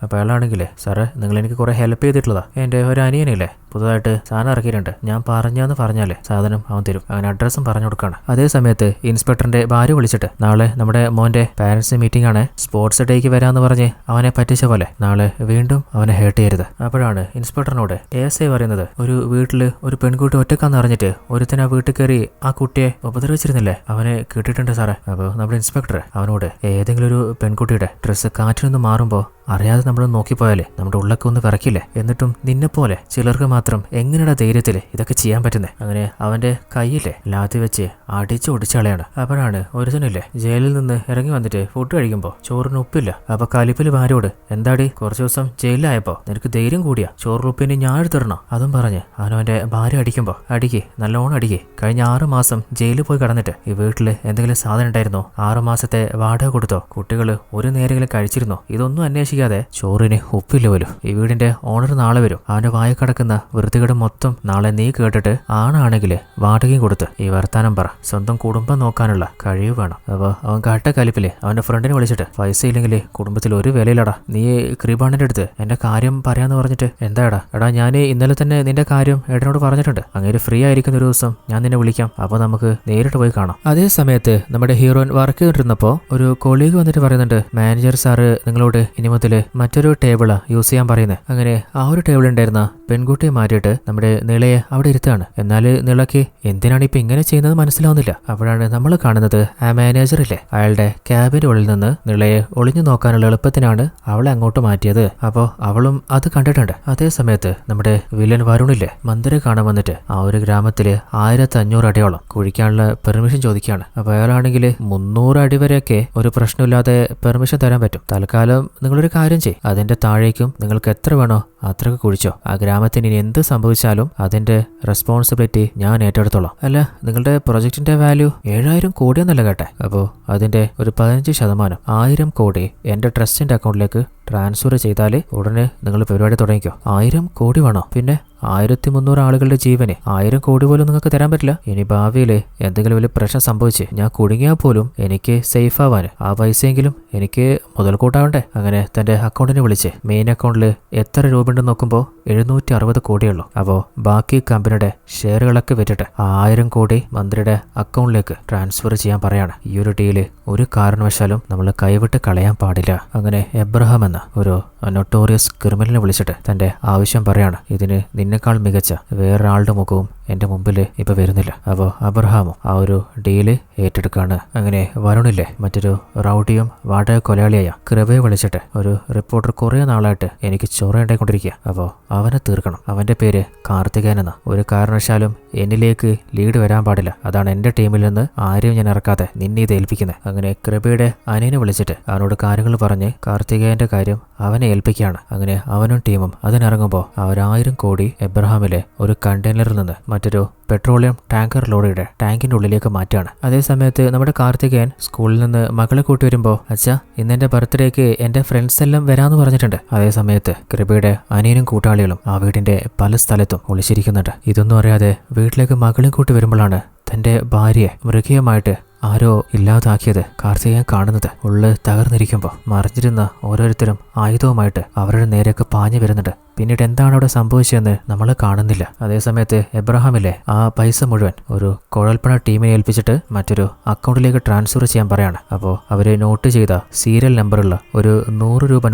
അപ്പോൾ അയാളാണെങ്കിലേ, സാറേ നിങ്ങൾ എനിക്ക് കുറെ ഹെൽപ്പ് ചെയ്തിട്ടുള്ളതാ, എൻ്റെ ഒരു അനിയനില്ലേ പുതുതായിട്ട് സാധനം ഇറക്കിയിട്ടുണ്ട്, ഞാൻ പറഞ്ഞാന്ന് പറഞ്ഞാലേ സാധനം അവൻ തരും. അങ്ങനെ അഡ്രസ്സും പറഞ്ഞു കൊടുക്കുകയാണ്. അതേ സമയത്ത് ഇൻസ്പെക്ടറിന്റെ ഭാര്യ വിളിച്ചിട്ട് നാളെ നമ്മുടെ മോന്റെ പാരന്റ്സ് മീറ്റിംഗ് ആണ്, സ്പോർട്സ് ഡേക്ക് വരാമെന്ന് പറഞ്ഞ് അവനെ പറ്റിച്ച പോലെ നാളെ വീണ്ടും അവനെ ഹേർട്ട് ചെയ്യരുത്. അപ്പോഴാണ് ഇൻസ്പെക്ടറിനോട് SI പറയുന്നത്, ഒരു വീട്ടില് ഒരു പെൺകുട്ടി ഒറ്റക്കാന്ന് അറിഞ്ഞിട്ട് ഒരുത്തൻ ആ വീട്ടിൽ കയറി ആ കുട്ടിയെ ഉപദ്രവിച്ചിരുന്നില്ലേ, അവനെ കിട്ടിയിട്ടുണ്ട് സാറേ. അപ്പോൾ നമ്മുടെ ഇൻസ്പെക്ടർ അവനോട് ഏതെങ്കിലും ഒരു പെൺകുട്ടിയുടെ ഡ്രസ്സ് കാറ്റിൽ നിന്ന് മാറുമ്പോൾ അറിയാതെ നമ്മൾ നോക്കിപ്പോയാലേ നമ്മുടെ ഉള്ളൊക്കെ ഒന്ന് വിറക്കില്ലേ? എന്നിട്ടും നിന്നെപ്പോലെ ചിലർക്ക് മാത്രം എങ്ങനെയുള്ള ധൈര്യത്തിൽ ഇതൊക്കെ ചെയ്യാൻ പറ്റുന്നത്? അങ്ങനെ അവന്റെ കയ്യിലെ ലാത്തി വെച്ച് അടിച്ച് ഒടിച്ചളയാണ്. അപ്പോഴാണ് ഒരുത്തനില്ലേ ജയിലിൽ നിന്ന് ഇറങ്ങി വന്നിട്ട് ഫുഡ് കഴിക്കുമ്പോൾ ചോറിന് ഉപ്പില്ല. അപ്പൊ കലിപ്പിൽ ഭാര്യയോട്, എന്താടി കുറച്ചു ദിവസം ജയിലിലായപ്പോ നിനക്ക് ധൈര്യം കൂടിയാ, ചോറിന് ഉപ്പിന് ഞാൻ എടുത്തിടണോ? അതും പറഞ്ഞ് അവനവന്റെ ഭാര്യ അടിക്കുമ്പോൾ, അടിക്ക് നല്ലോണം അടിക്ക്, കഴിഞ്ഞ 6 മാസം ജയിലിൽ പോയി കടന്നിട്ട് ഈ വീട്ടില് എന്തെങ്കിലും സാധനം ഉണ്ടായിരുന്നോ? 6 മാസത്തെ വാടക കൊടുത്തോ? കുട്ടികള് ഒരു നേരെങ്കിലും കഴിച്ചിരുന്നോ? ഇതൊന്നും അന്വേഷിക്കാതെ ചോറിന് ഉപ്പില്ല പോലും. ഈ വീടിന്റെ ഓണർ നാളെ വരും, അവന്റെ വായ കിടക്കുന്ന വൃത്തികേട് മൊത്തം നാളെ നീ കേട്ടിട്ട് ആണാണെങ്കിൽ വാടകയും കൊടുത്ത് ഈ വർത്താനം പറ, സ്വന്തം കുടുംബം നോക്കാനുള്ള കഴിവ് വേണം. അപ്പോൾ അവൻ കാട്ട കലിപ്പില് അവന്റെ ഫ്രണ്ടിനെ വിളിച്ചിട്ട്, പൈസ ഇല്ലെങ്കിൽ കുടുംബത്തിൽ ഒരു വിലയിലടാ, നീ ക്രീബാണിന്റെ അടുത്ത് എന്റെ കാര്യം പറയാന്ന് പറഞ്ഞിട്ട്, എന്താടാ എടാ ഞാൻ ഇന്നലെ തന്നെ നിന്റെ കാര്യം ഏട്ടനോട് പറഞ്ഞിട്ടുണ്ട്, അങ്ങനെ ഫ്രീ ആയിരിക്കുന്ന ഒരു ദിവസം ഞാൻ നിന്നെ വിളിക്കാം, അപ്പൊ നമുക്ക് നേരിട്ട് പോയി കാണാം. അതേ സമയത്ത് നമ്മുടെ ഹീറോയിൻ വർക്ക് ചെയ്തിരുന്നപ്പോ ഒരു കൊളീഗ് വന്നിട്ട് പറയുന്നുണ്ട്, മാനേജർ സാറ് നിങ്ങളോട് ഇനി മുതൽ മറ്റൊരു ടേബിളാ യൂസ് ചെയ്യാൻ പറയുന്നത്. അങ്ങനെ ആ ഒരു ടേബിൾ ഉണ്ടായിരുന്ന പെൺകുട്ടിയെ മാറ്റിയിട്ട് നമ്മുടെ നിളയെ അവിടെ ഇരുത്താണ്. എന്നാൽ നിളയ്ക്ക് എന്തിനാണ് ഇപ്പൊ ഇങ്ങനെ ചെയ്യുന്നത് മനസ്സിലാവുന്നില്ല. അപ്പോഴാണ് നമ്മൾ കാണുന്നത് ആ മാനേജർ ഇല്ലേ അയാളുടെ ക്യാബിന്റെ ഉള്ളിൽ നിന്ന് നിളയെ ഒളിഞ്ഞു നോക്കാനുള്ള എളുപ്പത്തിനാണ് അവളെ അങ്ങോട്ട് മാറ്റിയത്. അപ്പോൾ അവളും അത് കണ്ടിട്ടുണ്ട്. അതേ സമയത്ത് നമ്മുടെ വില്ലൻ വരുണില്ലേ മന്ദിരം കാണാൻ വന്നിട്ട് ആ ഒരു ഗ്രാമത്തില് 1500 അടിയോളം കുഴിക്കാനുള്ള പെർമിഷൻ ചോദിക്കുകയാണ്. അപ്പൊ അയാളാണെങ്കിൽ 300 അടി വരെയൊക്കെ ഒരു പ്രശ്നമില്ലാതെ പെർമിഷൻ തരാൻ പറ്റും. തൽക്കാലം നിങ്ങളൊരു കാര്യം ചെയ്യും, അതിന്റെ താഴേക്കും നിങ്ങൾക്ക് എത്ര വേണോ അത്രക്ക് കുഴിച്ചോ, ആ ഗ്രാമത്തിന് ഇനി എന്ത് സംഭവിച്ചാലും അതിന്റെ റെസ്പോൺസിബിലിറ്റി ഞാൻ ഏറ്റെടുത്തോളാം. അല്ല നിങ്ങളുടെ പ്രൊജക്ടിന്റെ വാല്യൂ 7000 കോടിയെന്നല്ല കേട്ടെ. അപ്പോൾ അതിന്റെ ഒരു 15% 1000 കോടി എന്റെ ട്രസ്റ്റിന്റെ അക്കൗണ്ടിലേക്ക് ട്രാൻസ്ഫർ ചെയ്താൽ ഉടനെ നിങ്ങൾ പരിപാടി തുടങ്ങിക്കോ. 1000 കോടി വേണോ? പിന്നെ 1300 ആളുകളുടെ ജീവന് 1000 കോടി പോലും നിങ്ങൾക്ക് തരാൻ പറ്റില്ല. ഇനി ഭാവിയിൽ എന്തെങ്കിലും വലിയ പ്രശ്നം സംഭവിച്ച് ഞാൻ കുടുങ്ങിയാൽ പോലും എനിക്ക് സേഫ് ആവാൻ ആ പൈസയെങ്കിലും എനിക്ക് മുതൽക്കൂട്ടാവണ്ടേ. അങ്ങനെ തന്റെ അക്കൗണ്ടിനെ വിളിച്ച് മെയിൻ അക്കൗണ്ടിൽ എത്ര രൂപ ഉണ്ടെന്ന് നോക്കുമ്പോൾ 760 കോടിയുള്ളൂ. അപ്പോൾ ബാക്കി കമ്പനിയുടെ ഷെയറുകളൊക്കെ വിറ്റിട്ട് 1000 കോടി മന്ത്രിയുടെ അക്കൗണ്ടിലേക്ക് ട്രാൻസ്ഫർ ചെയ്യാൻ പറയാണ്. ഈ ഒരു ഡീല് ഒരു കാരണവശാലും നമ്മൾ കൈവിട്ട് കളയാൻ പാടില്ല. അങ്ങനെ എബ്രഹാം എന്ന ഒരു നൊട്ടോറിയസ് ക്രിമിനലിനെ വിളിച്ചിട്ട് തന്റെ ആവശ്യം പറയാണ്. ഇതിന് നിന്നെക്കാൾ മികച്ച വേറൊരാളുടെ മുഖവും എന്റെ മുമ്പിൽ ഇപ്പൊ വരുന്നില്ല. അപ്പോൾ അബ്രഹാമും ആ ഒരു ഡീല് ഏറ്റെടുക്കാണ്. അങ്ങനെ വരുണില്ലേ മറ്റൊരു റൗഡിയും വാടക കൊലയാളിയായ കൃപയെ വിളിച്ചിട്ട്, ഒരു റിപ്പോർട്ടർ കുറെ നാളായിട്ട് എനിക്ക് ചൊറയുണ്ടായിക്കൊണ്ടിരിക്കുക, അപ്പോൾ അവനെ തീർക്കണം. അവന്റെ പേര് കാർത്തികേയൻ എന്ന. ഒരു കാരണവശാലും എന്നിലേക്ക് ലീഡ് വരാൻ പാടില്ല. അതാണ് എന്റെ ടീമിൽ നിന്ന് ആരെയും ഞാൻ ഇറക്കാതെ നിന്നെ ഇത് ഏൽപ്പിക്കുന്നത്. അങ്ങനെ കൃപയുടെ അനിയനെ വിളിച്ചിട്ട് അവനോട് കാര്യങ്ങൾ പറഞ്ഞ് കാർത്തികേയന്റെ കാര്യം അവനെ ഏൽപ്പിക്കുകയാണ്. അങ്ങനെ അവനും ടീമും അതിനിറങ്ങുമ്പോൾ അവർ 1000 കോടി എബ്രഹാമിലെ ഒരു കണ്ടെയ്നറിൽ നിന്ന് മറ്റൊരു പെട്രോളിയം ടാങ്കർ ലോറിയുടെ ടാങ്കിന്റെ ഉള്ളിലേക്ക് മാറ്റാണ്. അതേ സമയത്ത് നമ്മുടെ കാർത്തികേയൻ സ്കൂളിൽ നിന്ന് മകളെ കൂട്ടി വരുമ്പോൾ, അച്ഛാ ഇന്നെന്റെ ബർത്ത്ഡേക്ക് എന്റെ ഫ്രണ്ട്സ് എല്ലാം വരാന്ന് പറഞ്ഞിട്ടുണ്ട്. അതേ സമയത്ത് കൃപയുടെ അനിയനും കൂട്ടാളികളും ആ വീടിന്റെ പല സ്ഥലത്തും ഒളിച്ചിരിക്കുന്നുണ്ട്. ഇതൊന്നും അറിയാതെ വീട്ടിലേക്ക് മകളെ കൂട്ടി വരുമ്പോഴാണ് തന്റെ ഭാര്യയെ മൃഗീയമായിട്ട് ആരോ ഇല്ലാതാക്കിയത് കാർത്തികേയൻ കാണുന്നത്. ഉള്ള് തകർന്നിരിക്കുമ്പോൾ മറിഞ്ഞിരുന്ന ഓരോരുത്തരും ആയുധവുമായിട്ട് അവരുടെ നേരേക്ക് പാഞ്ഞു വരുന്നുണ്ട്. പിന്നീട് എന്താണ് അവിടെ സംഭവിച്ചതെന്ന് നമ്മൾ കാണുന്നില്ല. അതേസമയത്ത് എബ്രഹാമിലെ ആ പൈസ മുഴുവൻ ഒരു കുഴൽപ്പണ ടീമിനെ ഏൽപ്പിച്ചിട്ട് മറ്റൊരു അക്കൗണ്ടിലേക്ക് ട്രാൻസ്ഫർ ചെയ്യാൻ പറയാണ്. അപ്പോൾ അവര് നോട്ട് ചെയ്ത സീരിയൽ നമ്പറുള്ള ഒരു 100 രൂപ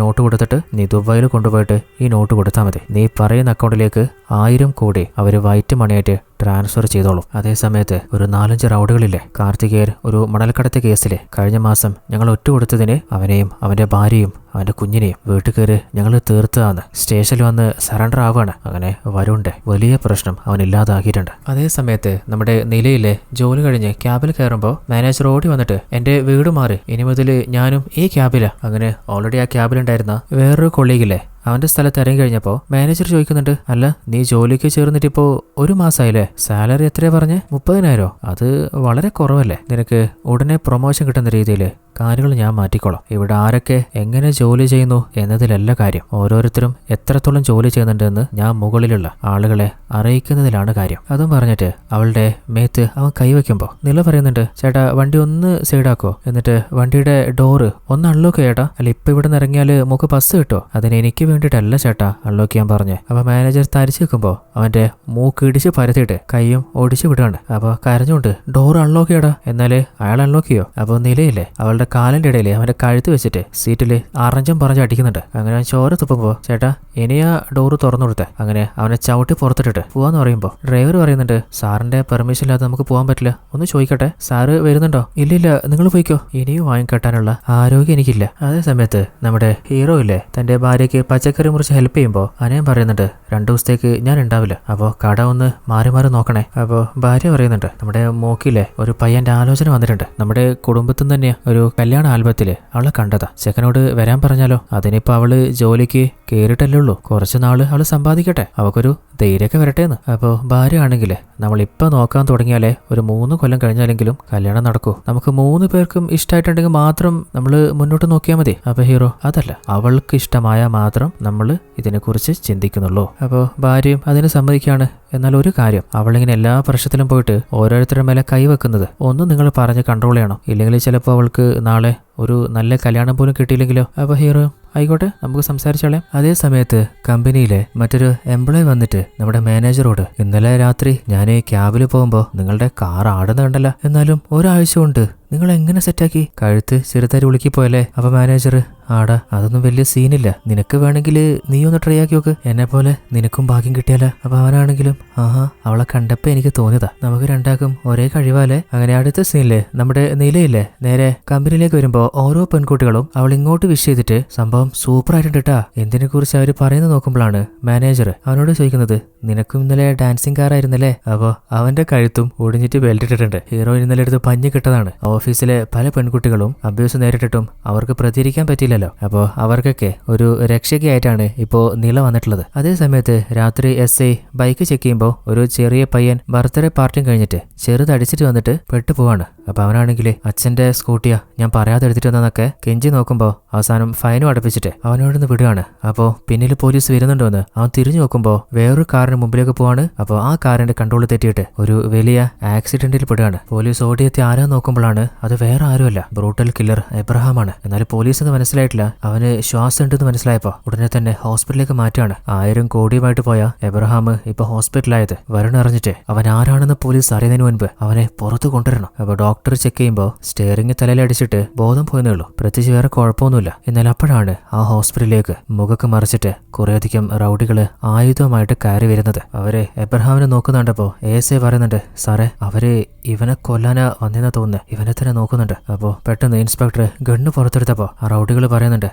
നോട്ട് കൊടുത്തിട്ട് നീ ദുബായിൽ കൊണ്ടുപോയിട്ട് ഈ നോട്ട് കൊടുത്താൽ മതി. നീ പറയുന്ന അക്കൗണ്ടിലേക്ക് 1000 കോടി അവര് വൈറ്റ് മണിയായിട്ട് ട്രാൻസ്ഫർ ചെയ്തോളും. അതേസമയത്ത് ഒരു 4-5 റൗഡുകളില്ലേ കാർത്തികേയൻ ഒരു മണൽക്കടത്ത് കേസില് കഴിഞ്ഞ മാസം ഞങ്ങൾ ഒറ്റുകൊടുത്തതിന് അവനെയും അവന്റെ ഭാര്യയും അവന്റെ കുഞ്ഞിനെയും വീട്ടിൽ കയറി ഞങ്ങൾ തീർത്തതാന്ന് സ്റ്റേഷനിൽ വന്ന് സറണ്ടർ ആവുകയാണ്. അങ്ങനെ വരുണിന്റെ വലിയ പ്രശ്നം അവൻ ഇല്ലാതാക്കിയിട്ടുണ്ട്. അതേ സമയത്ത് നമ്മുടെ നിലയിലെ ജോലി കഴിഞ്ഞ് ക്യാബിൽ കയറുമ്പോൾ മാനേജർ ഓടി വന്നിട്ട് എന്റെ വീട് മാറി, ഇനി മുതൽ ഞാനും ഈ ക്യാബിലാ. അങ്ങനെ ഓൾറെഡി ആ ക്യാബിലുണ്ടായിരുന്ന വേറൊരു കൊളീഗില്ലേ അവന്റെ സ്ഥലത്ത് ഇറങ്ങി കഴിഞ്ഞപ്പോ മാനേജർ ചോദിക്കുന്നുണ്ട്, അല്ല നീ ജോലിക്ക് ചേർന്നിട്ട് ഇപ്പോ 1 മാസമായില്ലേ, സാലറി എത്രയാ പറഞ്ഞ്? 30,000. അത് വളരെ കുറവല്ലേ? നിനക്ക് ഉടനെ പ്രൊമോഷൻ കിട്ടുന്ന രീതിയിൽ കാര്യങ്ങൾ ഞാൻ മാറ്റിക്കോളാം. ഇവിടെ ആരൊക്കെ എങ്ങനെ ജോലി ചെയ്യുന്നു എന്നതിലല്ല കാര്യം, ഓരോരുത്തരും എത്രത്തോളം ജോലി ചെയ്യുന്നുണ്ടെന്ന് ഞാൻ മുകളിലുള്ള ആളുകളെ അറിയിക്കുന്നതിലാണ് കാര്യം. അതും പറഞ്ഞിട്ട് അവളുടെ മേത്ത് അവൻ കൈവയ്ക്കുമ്പോ നില പറയുന്നുണ്ട്, ചേട്ടാ വണ്ടി ഒന്ന് സൈഡാക്കോ, എന്നിട്ട് വണ്ടിയുടെ ഡോറ് ഒന്ന് അൺലോക്ക് ചേട്ടാ. അല്ല ഇപ്പൊ ഇവിടെ നിന്ന് ഇറങ്ങിയാൽ നമുക്ക് ബസ് കിട്ടോ? അതിന് എനിക്ക് വേണ്ടിയിട്ടല്ല ചേട്ടാ അൺലോക്ക് ചെയ്യാൻ പറഞ്ഞ്. അപ്പൊ മാനേജർ തരിച്ചു വെക്കുമ്പോ അവന്റെ മൂക്ക് ഇടിച്ച് പരത്തിയിട്ട് കൈയും ഓടിച്ചു വിടുകയാണ്. അപ്പൊ കരഞ്ഞുകൊണ്ട് ഡോർ അൺലോക്ക് ചെയ്യടാ. എന്നാല് അയാൾ അൺലോക്ക് ചെയ്യോ? അപ്പൊ നിലയില്ലേ അവളുടെ കാലിന്റെ ഇടയിൽ അവന്റെ കഴുത്ത് വെച്ചിട്ട് സീറ്റില് അറഞ്ചം പറഞ്ഞ് അടിക്കുന്നുണ്ട്. അങ്ങനെ ചോര തുപ്പുമ്പോ ചേട്ടാ ഇനിയാ ഡോറ് തുറന്നു കൊടുത്തേ. അങ്ങനെ അവനെ ചവിട്ടി പുറത്തിട്ടിട്ട് പോവാന്ന് പറയുമ്പോ ഡ്രൈവർ പറയുന്നുണ്ട്, സാറിന്റെ പെർമിഷൻ ഇല്ലാതെ നമുക്ക് പോകാൻ പറ്റില്ല, ഒന്ന് ചോദിക്കട്ടെ, സാറ് വരുന്നുണ്ടോ? ഇല്ലില്ല നിങ്ങൾ പോയിക്കോ, ഇനിയും വാങ്ങിക്കെട്ടാനുള്ള ആരോഗ്യം എനിക്കില്ല. അതേ സമയത്ത് നമ്മുടെ ഹീറോ ഇല്ലേ തന്റെ ഭാര്യയ്ക്ക് പച്ചക്കറി മുറിച്ച് ഹെൽപ്പ് ചെയ്യുമ്പോൾ അനയം പറയുന്നുണ്ട്, 2 ദിവസത്തേക്ക് ഞാൻ ഉണ്ടാവില്ല, അപ്പോൾ കട ഒന്ന് മാറി മാറി നോക്കണേ. അപ്പോൾ ഭാര്യ പറയുന്നുണ്ട്, നമ്മുടെ മോക്കിലെ ഒരു പയ്യന്റെ ആലോചന വന്നിട്ടുണ്ട്, നമ്മുടെ കുടുംബത്തിൽ നിന്ന് തന്നെ ഒരു കല്യാണ ആൽബത്തില് അവളെ കണ്ടതാ, ചെക്കനോട് വരാൻ പറഞ്ഞാലോ? അതിനിപ്പോ അവള് ജോലിക്ക് കേറിട്ടല്ലേ ഉള്ളൂ, കുറച്ചു നാള് അവള് സമ്പാദിക്കട്ടെ, അവക്കൊരു ധൈര്യമൊക്കെ വരട്ടേന്ന്. അപ്പോൾ ഭാര്യ ആണെങ്കിൽ നമ്മളിപ്പോൾ നോക്കാൻ തുടങ്ങിയാലേ ഒരു 3 കൊല്ലം കഴിഞ്ഞാലെങ്കിലും കല്യാണം നടക്കൂ, നമുക്ക് 3 പേർക്കും ഇഷ്ടമായിട്ടുണ്ടെങ്കിൽ മാത്രം നമ്മൾ മുന്നോട്ട് നോക്കിയാൽ മതി. അപ്പോൾ ഹീറോ അതല്ല, അവൾക്ക് ഇഷ്ടമായ മാത്രം നമ്മൾ ഇതിനെക്കുറിച്ച് ചിന്തിക്കുന്നുള്ളൂ. അപ്പോൾ ഭാര്യയും അതിന് സമ്മതിക്കുകയാണ്. എന്നാൽ ഒരു കാര്യം, അവളിങ്ങനെ എല്ലാ പ്രശ്നത്തിലും പോയിട്ട് ഓരോരുത്തരുടെ മേലെ കൈവെക്കുന്നത് ഒന്നും നിങ്ങൾ പറഞ്ഞ് കൺട്രോൾ ചെയ്യണം, ഇല്ലെങ്കിൽ ചിലപ്പോൾ അവൾക്ക് നാളെ ഒരു നല്ല കല്യാണം പോലും കിട്ടിയില്ലെങ്കിലോ? അപ്പോൾ ഹീറോ ആയിക്കോട്ടെ നമുക്ക് സംസാരിച്ചോളാം. അതേ സമയത്ത് കമ്പനിയിലെ മറ്റൊരു എംപ്ലോയി വന്നിട്ട് നമ്മുടെ മാനേജറോട്, ഇന്നലെ രാത്രി ഞാൻ ക്യാബിൽ പോകുമ്പോൾ നിങ്ങളുടെ കാർ ആടുന്നുണ്ടല്ലോ, എന്നാലും ഒരാഴ്ച കൊണ്ട് നിങ്ങൾ എങ്ങനെ സെറ്റാക്കി? കഴുത്ത് ചെറുതാരി ഉളുക്കി പോയല്ലേ? അപ്പൊ മാനേജർ, ആടാ അതൊന്നും വലിയ സീനില്ല, നിനക്ക് വേണമെങ്കിൽ നീ ഒന്ന് ട്രൈ ആക്കി നോക്ക്, എന്നെ പോലെ നിനക്കും ഭാഗ്യം കിട്ടിയാലോ. അപ്പൊ അവനാണെങ്കിലും ആഹാ അവളെ കണ്ടപ്പോ എനിക്ക് തോന്നിയതാ, നമുക്ക് രണ്ടാക്കും ഒരേ കഴിവാലേ. അങ്ങനെ അടുത്ത സീനില് നമ്മുടെ നിലയില്ലേ നേരെ കമ്പനിയിലേക്ക് വരുമ്പോ ഓരോ പെൺകുട്ടികളും അവൾ ഇങ്ങോട്ട് വിഷ് ചെയ്തിട്ട് സംഭവം സൂപ്പർ ആയിട്ടുണ്ട് കേട്ടാ എന്തിനെ കുറിച്ച് അവര് പറയുന്നത് നോക്കുമ്പോഴാണ് മാനേജർ അവനോട് ചോദിക്കുന്നത്, നിനക്കും ഇന്നലെ ഡാൻസിങ് കാറായിരുന്നല്ലേ? അപ്പൊ അവന്റെ കഴുത്തും ഒടിഞ്ഞിട്ട് ബെൽറ്റ് ഇട്ടിട്ടുണ്ട്. ഹീറോ ഇന്നലെ എടുത്ത് പഞ്ഞു കിട്ടതാണ്. ഓഫീസിലെ പല പെൺകുട്ടികളും അബ്യൂസ് നേരിട്ടിട്ടും അവർക്ക് പ്രതികരിക്കാൻ പറ്റിയില്ലല്ലോ. അപ്പോൾ അവർക്കൊക്കെ ഒരു രക്ഷകയായിട്ടാണ് ഇപ്പോൾ നില വന്നിട്ടുള്ളത്. അതേ സമയത്ത് രാത്രി SI ബൈക്ക് ചെക്ക് ചെയ്യുമ്പോൾ ഒരു ചെറിയ പയ്യൻ ബർത്ത്ഡേ പാർട്ടിയും കഴിഞ്ഞിട്ട് ചെറുതടിച്ചിട്ട് വന്നിട്ട് പെട്ടുപോവാണ്. അപ്പൊ അവനാണെങ്കിൽ അച്ഛന്റെ സ്കൂട്ടിയാ ഞാൻ പറയാതെ എടുത്തിട്ട് വന്നതൊക്കെ കെഞ്ചി നോക്കുമ്പോൾ അവസാനം ഫൈനും അടപ്പിച്ചിട്ട് അവനോടൊന്ന് വിടുകയാണ്. അപ്പോൾ പിന്നിൽ പോലീസ് വരുന്നുണ്ടോന്ന് അവൻ തിരിഞ്ഞു നോക്കുമ്പോൾ വേറൊരു കാറിന് മുമ്പിലേക്ക് പോവാണ്. അപ്പോൾ ആ കാറിന്റെ കൺട്രോൾ തെറ്റിയിട്ട് ഒരു വലിയ ആക്സിഡന്റിൽ പെടുകയാണ്. പോലീസ് ഓടിയെത്തി ആരാ നോക്കുമ്പോഴാണ് അത് വേറെ ആരുമല്ല, ബ്രൂട്ടൽ കില്ലർ എബ്രഹാമാണ്. എന്നാൽ പോലീസ് എന്ന് മനസ്സിലായിട്ടില്ല, അവന് ശ്വാസം ഉണ്ടെന്ന് മനസ്സിലായപ്പോ ഉടനെ തന്നെ ഹോസ്പിറ്റലിലേക്ക് മാറ്റുകയാണ്. 1000 കോടിയുമായിട്ട് പോയ എബ്രഹാം ഇപ്പൊ ഹോസ്പിറ്റലായത് വരണറിഞ്ഞിട്ട് അവൻ ആരാണെന്ന് പോലീസ് അറിയുന്നതിന് മുൻപ് അവനെ പുറത്തു കൊണ്ടുവരണം. അപ്പൊ ഡോക്ടർ ചെക്ക് ചെയ്യുമ്പോൾ സ്റ്റെയറിംഗ് തലയിലടിച്ചിട്ട് ബോധം പോയെന്നേ ഉള്ളൂ, പ്രത്യേകിച്ച് വേറെ കുഴപ്പമൊന്നുമില്ല. എന്നാൽ അപ്പോഴാണ് ആ ഹോസ്പിറ്റലിലേക്ക് മുഖക്ക് മറിച്ചിട്ട് കുറേയധികം റൗഡികള് ആയുധമായിട്ട് കയറി വരുന്നത്. അവരെ എബ്രഹാമിനെ നോക്കുന്നുണ്ടപ്പോ ASI പറയുന്നുണ്ട്, സാറേ അവര് ഇവനെ കൊല്ലാനാ വന്നെന്ന് തോന്നുന്നു, ഇവനെ തന്നെ നോക്കുന്നുണ്ട്. അപ്പോ പെട്ടെന്ന് ഇൻസ്പെക്ടർ ഗണ്ണ് പുറത്തെടുത്തപ്പോ ആ റൗഡികൾ പറയുന്നുണ്ട്,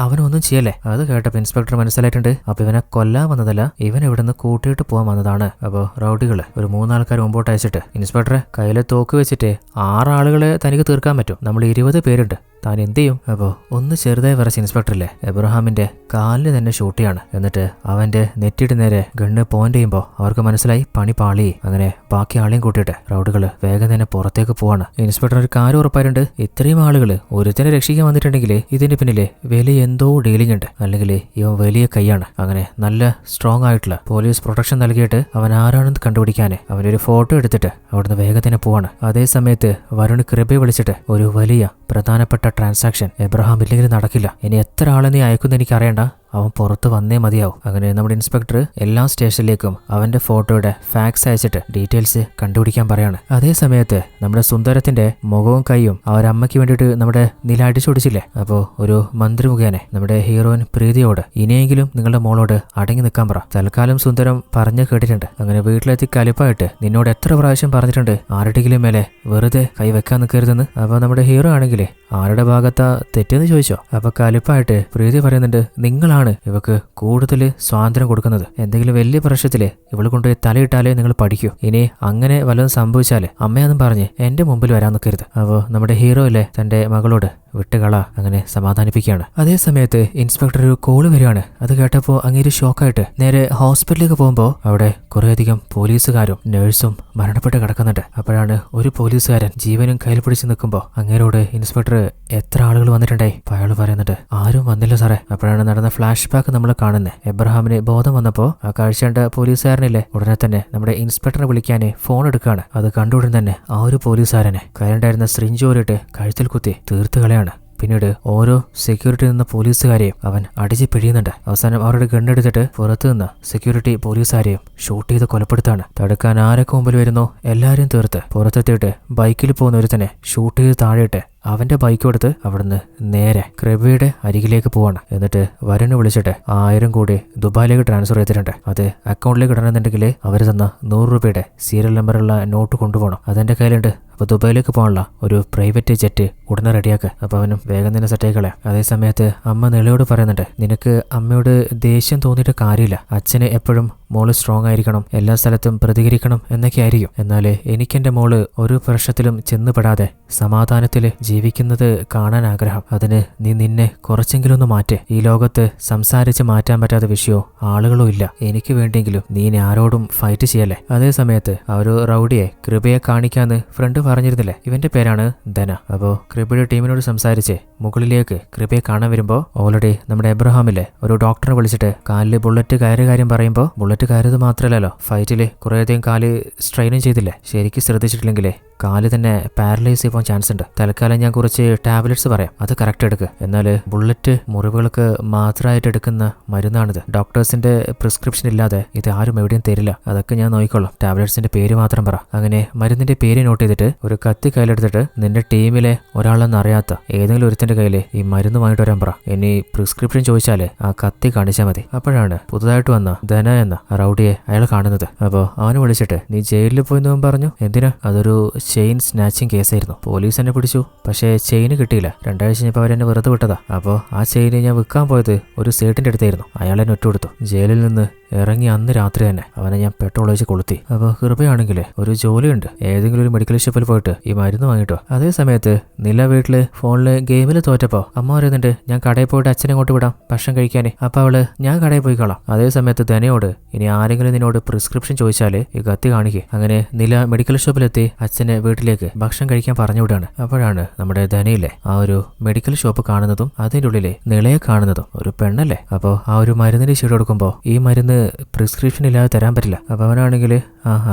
അവനൊന്നും ചെയ്യല്ലേ. അത് കേട്ടപ്പോ ഇൻസ്പെക്ടർ മനസ്സിലായിട്ടുണ്ട്, അപ്പൊ ഇവനെ കൊല്ലാൻ വന്നതല്ല, ഇവൻ ഇവിടുന്ന് കൂട്ടിയിട്ട് പോകാൻ വന്നതാണ്. അപ്പോ റൗഡികള് ഒരു 3 ആൾക്കാർ മുമ്പോട്ട് അയച്ചിട്ട്, ഇൻസ്പെക്ടറെ കയ്യിലെ തോക്ക് വെച്ചിട്ട് 6 ആളുകളെ തനിക്ക് തീർക്കാൻ പറ്റും, നമ്മൾ 20 പേരുണ്ട്, താൻ എന്ത് ചെയ്യും? അപ്പോ ഒന്ന് ചെറുതായി വരച്ച ഇൻസ്പെക്ടറില്ലേ എബ്രഹാമിന്റെ കാലിന് തന്നെ ഷൂട്ട് ചെയ്യാണ്. എന്നിട്ട് അവന്റെ നെറ്റിയുടെ നേരെ ഗണ്ണ് പോയിന്റ് ചെയ്യുമ്പോൾ അവർക്ക് മനസ്സിലായി പണി പാളി. അങ്ങനെ ബാക്കി ആളെയും കൂട്ടിയിട്ട് റൗഡുകള് വേഗം തന്നെ പുറത്തേക്ക് പോവാണ്. ഇൻസ്പെക്ടർ ഒരു കാര്യം ഉറപ്പായിട്ടുണ്ട്, ഇത്രയും ആളുകള് ഒരുത്തനെ രക്ഷിക്കാൻ വന്നിട്ടുണ്ടെങ്കിൽ ഇതിന്റെ പിന്നില് വലിയ എന്തോ ഡീലിംഗ് ഉണ്ട്, അല്ലെങ്കിൽ ഇവൻ വലിയ കൈയാണ്. അങ്ങനെ നല്ല സ്ട്രോങ് ആയിട്ടുള്ള പോലീസ് പ്രൊട്ടക്ഷൻ നൽകിയിട്ട് അവൻ ആരാണെന്ന് കണ്ടുപിടിക്കാന് അവനൊരു ഫോട്ടോ എടുത്തിട്ട് അവിടുന്ന് വേഗം തന്നെ പോവാണ്. അതേ സമയത്ത് വരുൺ കൃപയെ വിളിച്ചിട്ട് ഒരു വലിയ പ്രധാനപ്പെട്ട ട്രാൻസാക്ഷൻ എബ്രഹാം ഇല്ലെങ്കിൽ നടക്കില്ല, ഇനി എത്ര ആളെ നീ അയക്കുമെന്ന് എനിക്ക് അറിയണ്ട, അവൻ പുറത്ത് വന്നേ മതിയാവും. അങ്ങനെ നമ്മുടെ ഇൻസ്പെക്ടർ എല്ലാ സ്റ്റേഷനിലേക്കും അവന്റെ ഫോട്ടോയുടെ ഫാക്സ് അയച്ചിട്ട് ഡീറ്റെയിൽസ് കണ്ടുപിടിക്കാൻ പറയാണ്. അതേ സമയത്ത് നമ്മുടെ സുന്ദരത്തിന്റെ മുഖവും കൈയും അവരമ്മയ്ക്ക് വേണ്ടിയിട്ട് നമ്മുടെ നില അടിച്ചൊടിച്ചില്ലേ. അപ്പോൾ ഒരു മന്ത്രി മുഖേന നമ്മുടെ ഹീറോയിൻ പ്രീതിയോട് ഇനിയെങ്കിലും നിങ്ങളുടെ മോളോട് അടങ്ങി നിൽക്കാൻ പറ. തൽക്കാലം സുന്ദരം പറഞ്ഞു കേട്ടിട്ടുണ്ട്. അങ്ങനെ വീട്ടിലെത്തി കലിപ്പായിട്ട് നിന്നോട് എത്ര പ്രാവശ്യം പറഞ്ഞിട്ടുണ്ട് ആരുടെങ്കിലും മേലെ വെറുതെ കൈവെക്കാൻ നിൽക്കരുതെന്ന്. അപ്പൊ നമ്മുടെ ഹീറോ ആണെങ്കിലേ ആരുടെ ഭാഗത്താ തെറ്റെന്ന് ചോദിച്ചോ. അപ്പൊ കലിപ്പായിട്ട് പ്രീതി പറയുന്നുണ്ട്, നിങ്ങളാണ് ഇവക്ക് കൂടുതൽ സ്വാതന്ത്ര്യം കൊടുക്കുന്നത്. എന്തെങ്കിലും വലിയ പ്രശ്നത്തില് ഇവള് കൊണ്ടുപോയി തലയിട്ടാലേ നിങ്ങൾ പഠിക്കൂ. ഇനി അങ്ങനെ വല്ലതും സംഭവിച്ചാല് അമ്മയെന്നും പറഞ്ഞ് എന്റെ മുമ്പിൽ വരാൻ നിൽക്കരുത്. അപ്പോൾ നമ്മുടെ ഹീറോ ഇല്ലേ തന്റെ മകളോട് വിട്ടുകള അങ്ങനെ സമാധാനിപ്പിക്കുകയാണ്. അതേ സമയത്ത് ഇൻസ്പെക്ടർ ഒരു കോള് വരികയാണ്. അത് കേട്ടപ്പോൾ അങ്ങേര് ഷോക്കായിട്ട് നേരെ ഹോസ്പിറ്റലിലേക്ക് പോകുമ്പോൾ അവിടെ കുറേയധികം പോലീസുകാരും നഴ്സും മരണപ്പെട്ട് കിടക്കുന്നുണ്ട്. അപ്പോഴാണ് ഒരു പോലീസുകാരൻ ജീവനും കയ്യിൽ പിടിച്ച് നിൽക്കുമ്പോൾ അങ്ങേരോട് ഇൻസ്പെക്ടർ എത്ര ആളുകൾ വന്നിട്ടുണ്ടായി? അയാൾ പറയുന്നുണ്ട്, ആരും വന്നില്ല സാറേ. അപ്പോഴാണ് നടന്ന ഫ്ലാഷ് ബാക്ക് നമ്മൾ കാണുന്നത്. എബ്രഹാമിന് ബോധം വന്നപ്പോൾ ആ കാഴ്ച പോലീസുകാരനില്ലേ ഉടനെ തന്നെ നമ്മുടെ ഇൻസ്പെക്ടറെ വിളിക്കാനേ ഫോൺ എടുക്കുകയാണ്. അത് കണ്ടുടൻ തന്നെ ആ ഒരു പോലീസുകാരനെ കയ്യിലുണ്ടായിരുന്ന സിറിഞ്ചോരിട്ട് കഴുത്തിൽ കുത്തി തീർത്ത് കളയാണ്. പിന്നീട് ഓരോ സെക്യൂരിറ്റി നിന്ന പോലീസുകാരെയും അവൻ അടിച്ച് പിഴിയുന്നുണ്ട്. അവസാനം അവരുടെ ഗണ്ണെടുത്തിട്ട് പുറത്തു നിന്ന് സെക്യൂരിറ്റി പോലീസുകാരെയും ഷൂട്ട് ചെയ്ത് കൊലപ്പെടുത്താണ്. തടുക്കാൻ ആരൊക്കെ മുമ്പിൽ വരുന്നോ എല്ലാവരെയും തീർത്ത് പുറത്തെത്തിയിട്ട് ബൈക്കിൽ പോകുന്ന ഒരുത്തനെ ഷൂട്ട് ചെയ്ത് താഴെയിട്ട് അവന്റെ ബൈക്ക് എടുത്ത് അവിടുന്ന് നേരെ ക്രെബിയുടെ അരികിലേക്ക് പോവാണ്. എന്നിട്ട് വരുണ് വിളിച്ചിട്ട് 1000 കോടി ദുബായിലേക്ക് ട്രാൻസ്ഫർ ചെയ്തിട്ടുണ്ട്. അത് അക്കൗണ്ടിലേക്ക് ഇടണമെന്നുണ്ടെങ്കിൽ അവർ തന്ന 100 രൂപയുടെ സീരിയൽ നമ്പറുള്ള നോട്ട് കൊണ്ടുപോകണം. അതെന്റെ കയ്യിലുണ്ട്. അപ്പോൾ ദുബായിലേക്ക് പോകാനുള്ള ഒരു പ്രൈവറ്റ് ജെറ്റ് ഉടനെ റെഡിയാക്കുക. അപ്പോൾ അവനും വേഗം തന്നെ സെറ്റായിക്കളെ. അതേ സമയത്ത് അമ്മ നിളയോട് പറയുന്നുണ്ട്, നിനക്ക് അമ്മയോട് ദേഷ്യം തോന്നിയിട്ട് കാര്യമില്ല. അച്ഛന് എപ്പോഴും മോള് സ്ട്രോങ് ആയിരിക്കണം, എല്ലാ സ്ഥലത്തും പ്രതികരിക്കണം എന്നൊക്കെ ആയിരിക്കും. എന്നാൽ എനിക്കെന്റെ മോള് ഒരു പ്രശ്നത്തിലും ചെന്നുപെടാതെ സമാധാനത്തിൽ ജീവിക്കുന്നത് കാണാൻ ആഗ്രഹം. അതിന് നീ നിന്നെ കുറച്ചെങ്കിലും ഒന്ന് മാറ്റേ. ഈ ലോകത്ത് സംസാരിച്ച് മാറ്റാൻ പറ്റാത്ത വിഷയമോ ആളുകളോ ഇല്ല. എനിക്ക് വേണ്ടിയെങ്കിലും നീ ആരോടും ഫൈറ്റ് ചെയ്യല്ലേ. അതേ സമയത്ത് ആ ഒരു റൗഡിയെ കൃപയെ കാണിക്കാന്ന് ഫ്രണ്ട് പറഞ്ഞിരുന്നില്ലേ, ഇവന്റെ പേരാണ് ധന. അപ്പോൾ കൃപയുടെ ടീമിനോട് സംസാരിച്ച് മുകളിലേക്ക് കൃപയെ കാണാൻ വരുമ്പോൾ ഓൾറെഡി നമ്മുടെ എബ്രഹാമിലെ ഒരു ഡോക്ടറെ വിളിച്ചിട്ട് കാലിൽ ബുള്ളറ്റ് കയറിയ കാര്യം പറയുമ്പോൾ ബുള്ളറ്റ് കയറിയത് മാത്രമല്ലല്ലോ, ഫൈറ്റില് കുറേയധികം കാല് സ്ട്രെയിനും ചെയ്തില്ലേ. ശരിക്കും ശ്രദ്ധിച്ചിട്ടില്ലെങ്കിലേ കാല് തന്നെ പാരലൈസ് ചെയ്യാൻ ചാൻസ് ഉണ്ട്. തൽക്കാലം ഞാൻ കുറച്ച് ടാബ്ലറ്റ്സ് പറയാം, അത് കറക്റ്റ് എടുക്കുക. എന്നാൽ ബുള്ളറ്റ് മുറിവുകൾക്ക് മാത്രമായിട്ട് എടുക്കുന്ന മരുന്നാണിത്. ഡോക്ടേഴ്സിന്റെ പ്രിസ്ക്രിപ്ഷൻ ഇല്ലാതെ ഇത് ആരും എവിടെയും തരില്ല. അതൊക്കെ ഞാൻ നോക്കിക്കൊള്ളാം. ടാബ്ലറ്റ്സിന്റെ പേര് മാത്രം പറ. അങ്ങനെ മരുന്നിന്റെ പേര് നോട്ട് ചെയ്തിട്ട് ഒരു കത്തി കയ്യിലെടുത്തിട്ട് നിന്റെ ടീമിലെ ഒരാളെന്ന് അറിയാത്ത ഏതെങ്കിലും ഒരുത്തിന്റെ കയ്യിൽ ഈ മരുന്ന് വാങ്ങിട്ട് വരാൻ പറ. ഇനി പ്രിസ്ക്രിപ്ഷൻ ചോദിച്ചാല് ആ കത്തി കാണിച്ചാൽ മതി. അപ്പോഴാണ് പുതുതായിട്ട് വന്ന ധന എന്ന റൗഡിയെ അയാൾ കാണുന്നത്. അപ്പോൾ അവനെ വിളിച്ചിട്ട് നീ ജയിലിൽ പോയെന്ന് പറഞ്ഞു. എന്തിനാ? അതൊരു ചെയിൻ സ്നാച്ചിങ് കേസായിരുന്നു. പോലീസ് എന്നെ പിടിച്ചു, പക്ഷേ ചെയിന് കിട്ടിയില്ല. 2 ആഴ്ച കഴിഞ്ഞപ്പോൾ അവരെന്നെ വെറുതെ വിട്ടതാ. അപ്പോൾ ആ ചെയിന് ഞാൻ വിൽക്കാൻ പോയത് ഒരു സേട്ടിന്റെ അടുത്തായിരുന്നു. അയാളെന്നെ ഒറ്റുകൊടുത്തു. ജയിലിൽ നിന്ന് ഇറങ്ങി അന്ന് രാത്രി തന്നെ അവനെ ഞാൻ പെട്രോൾ ഒഴിച്ച് കൊളുത്തി. അപ്പോൾ കൃപയാണെങ്കിൽ ഒരു ജോലിയുണ്ട്, ഏതെങ്കിലും ഒരു മെഡിക്കൽ ഷോപ്പിൽ പോയിട്ട് ഈ മരുന്ന് വാങ്ങിട്ടോ. അതേ സമയത്ത് നില വീട്ടില് ഫോണില് ഗെയിമിൽ തോറ്റപ്പോൾ അമ്മ പറയുന്നുണ്ട്, ഞാൻ കടയിൽ പോയിട്ട് അച്ഛനെ കൊണ്ട് വിടാം ഭക്ഷണം കഴിക്കാനേ. അപ്പൊ അവള് ഞാൻ കടയിൽ പോയിക്കോളാം. അതേ സമയത്ത് ധനയോട് ഇനി ആരെങ്കിലും നിന്നോട് പ്രിസ്ക്രിപ്ഷൻ ചോദിച്ചാല് ഈ കത്തി കാണിക്കുക. അങ്ങനെ നില മെഡിക്കൽ ഷോപ്പിലെത്തി അച്ഛനെ വീട്ടിലേക്ക് ഭക്ഷണം കഴിക്കാൻ പറഞ്ഞു വിടാണ്. അപ്പോഴാണ് നമ്മുടെ ധനയിലെ ആ ഒരു മെഡിക്കൽ ഷോപ്പ് കാണുന്നതും അതിൻ്റെ ഉള്ളിലെ നിളയെ കാണുന്നതും. ഒരു പെണ്ണല്ലേ. അപ്പോൾ ആ ഒരു മരുന്നിന് ഷീട്ട് കൊടുക്കുമ്പോൾ ഈ മരുന്ന് പ്രിസ്ക്രിപ്ഷൻ ഇല്ലാതെ തരാൻ പറ്റില്ല. അപ്പൊ അവനാണെങ്കിൽ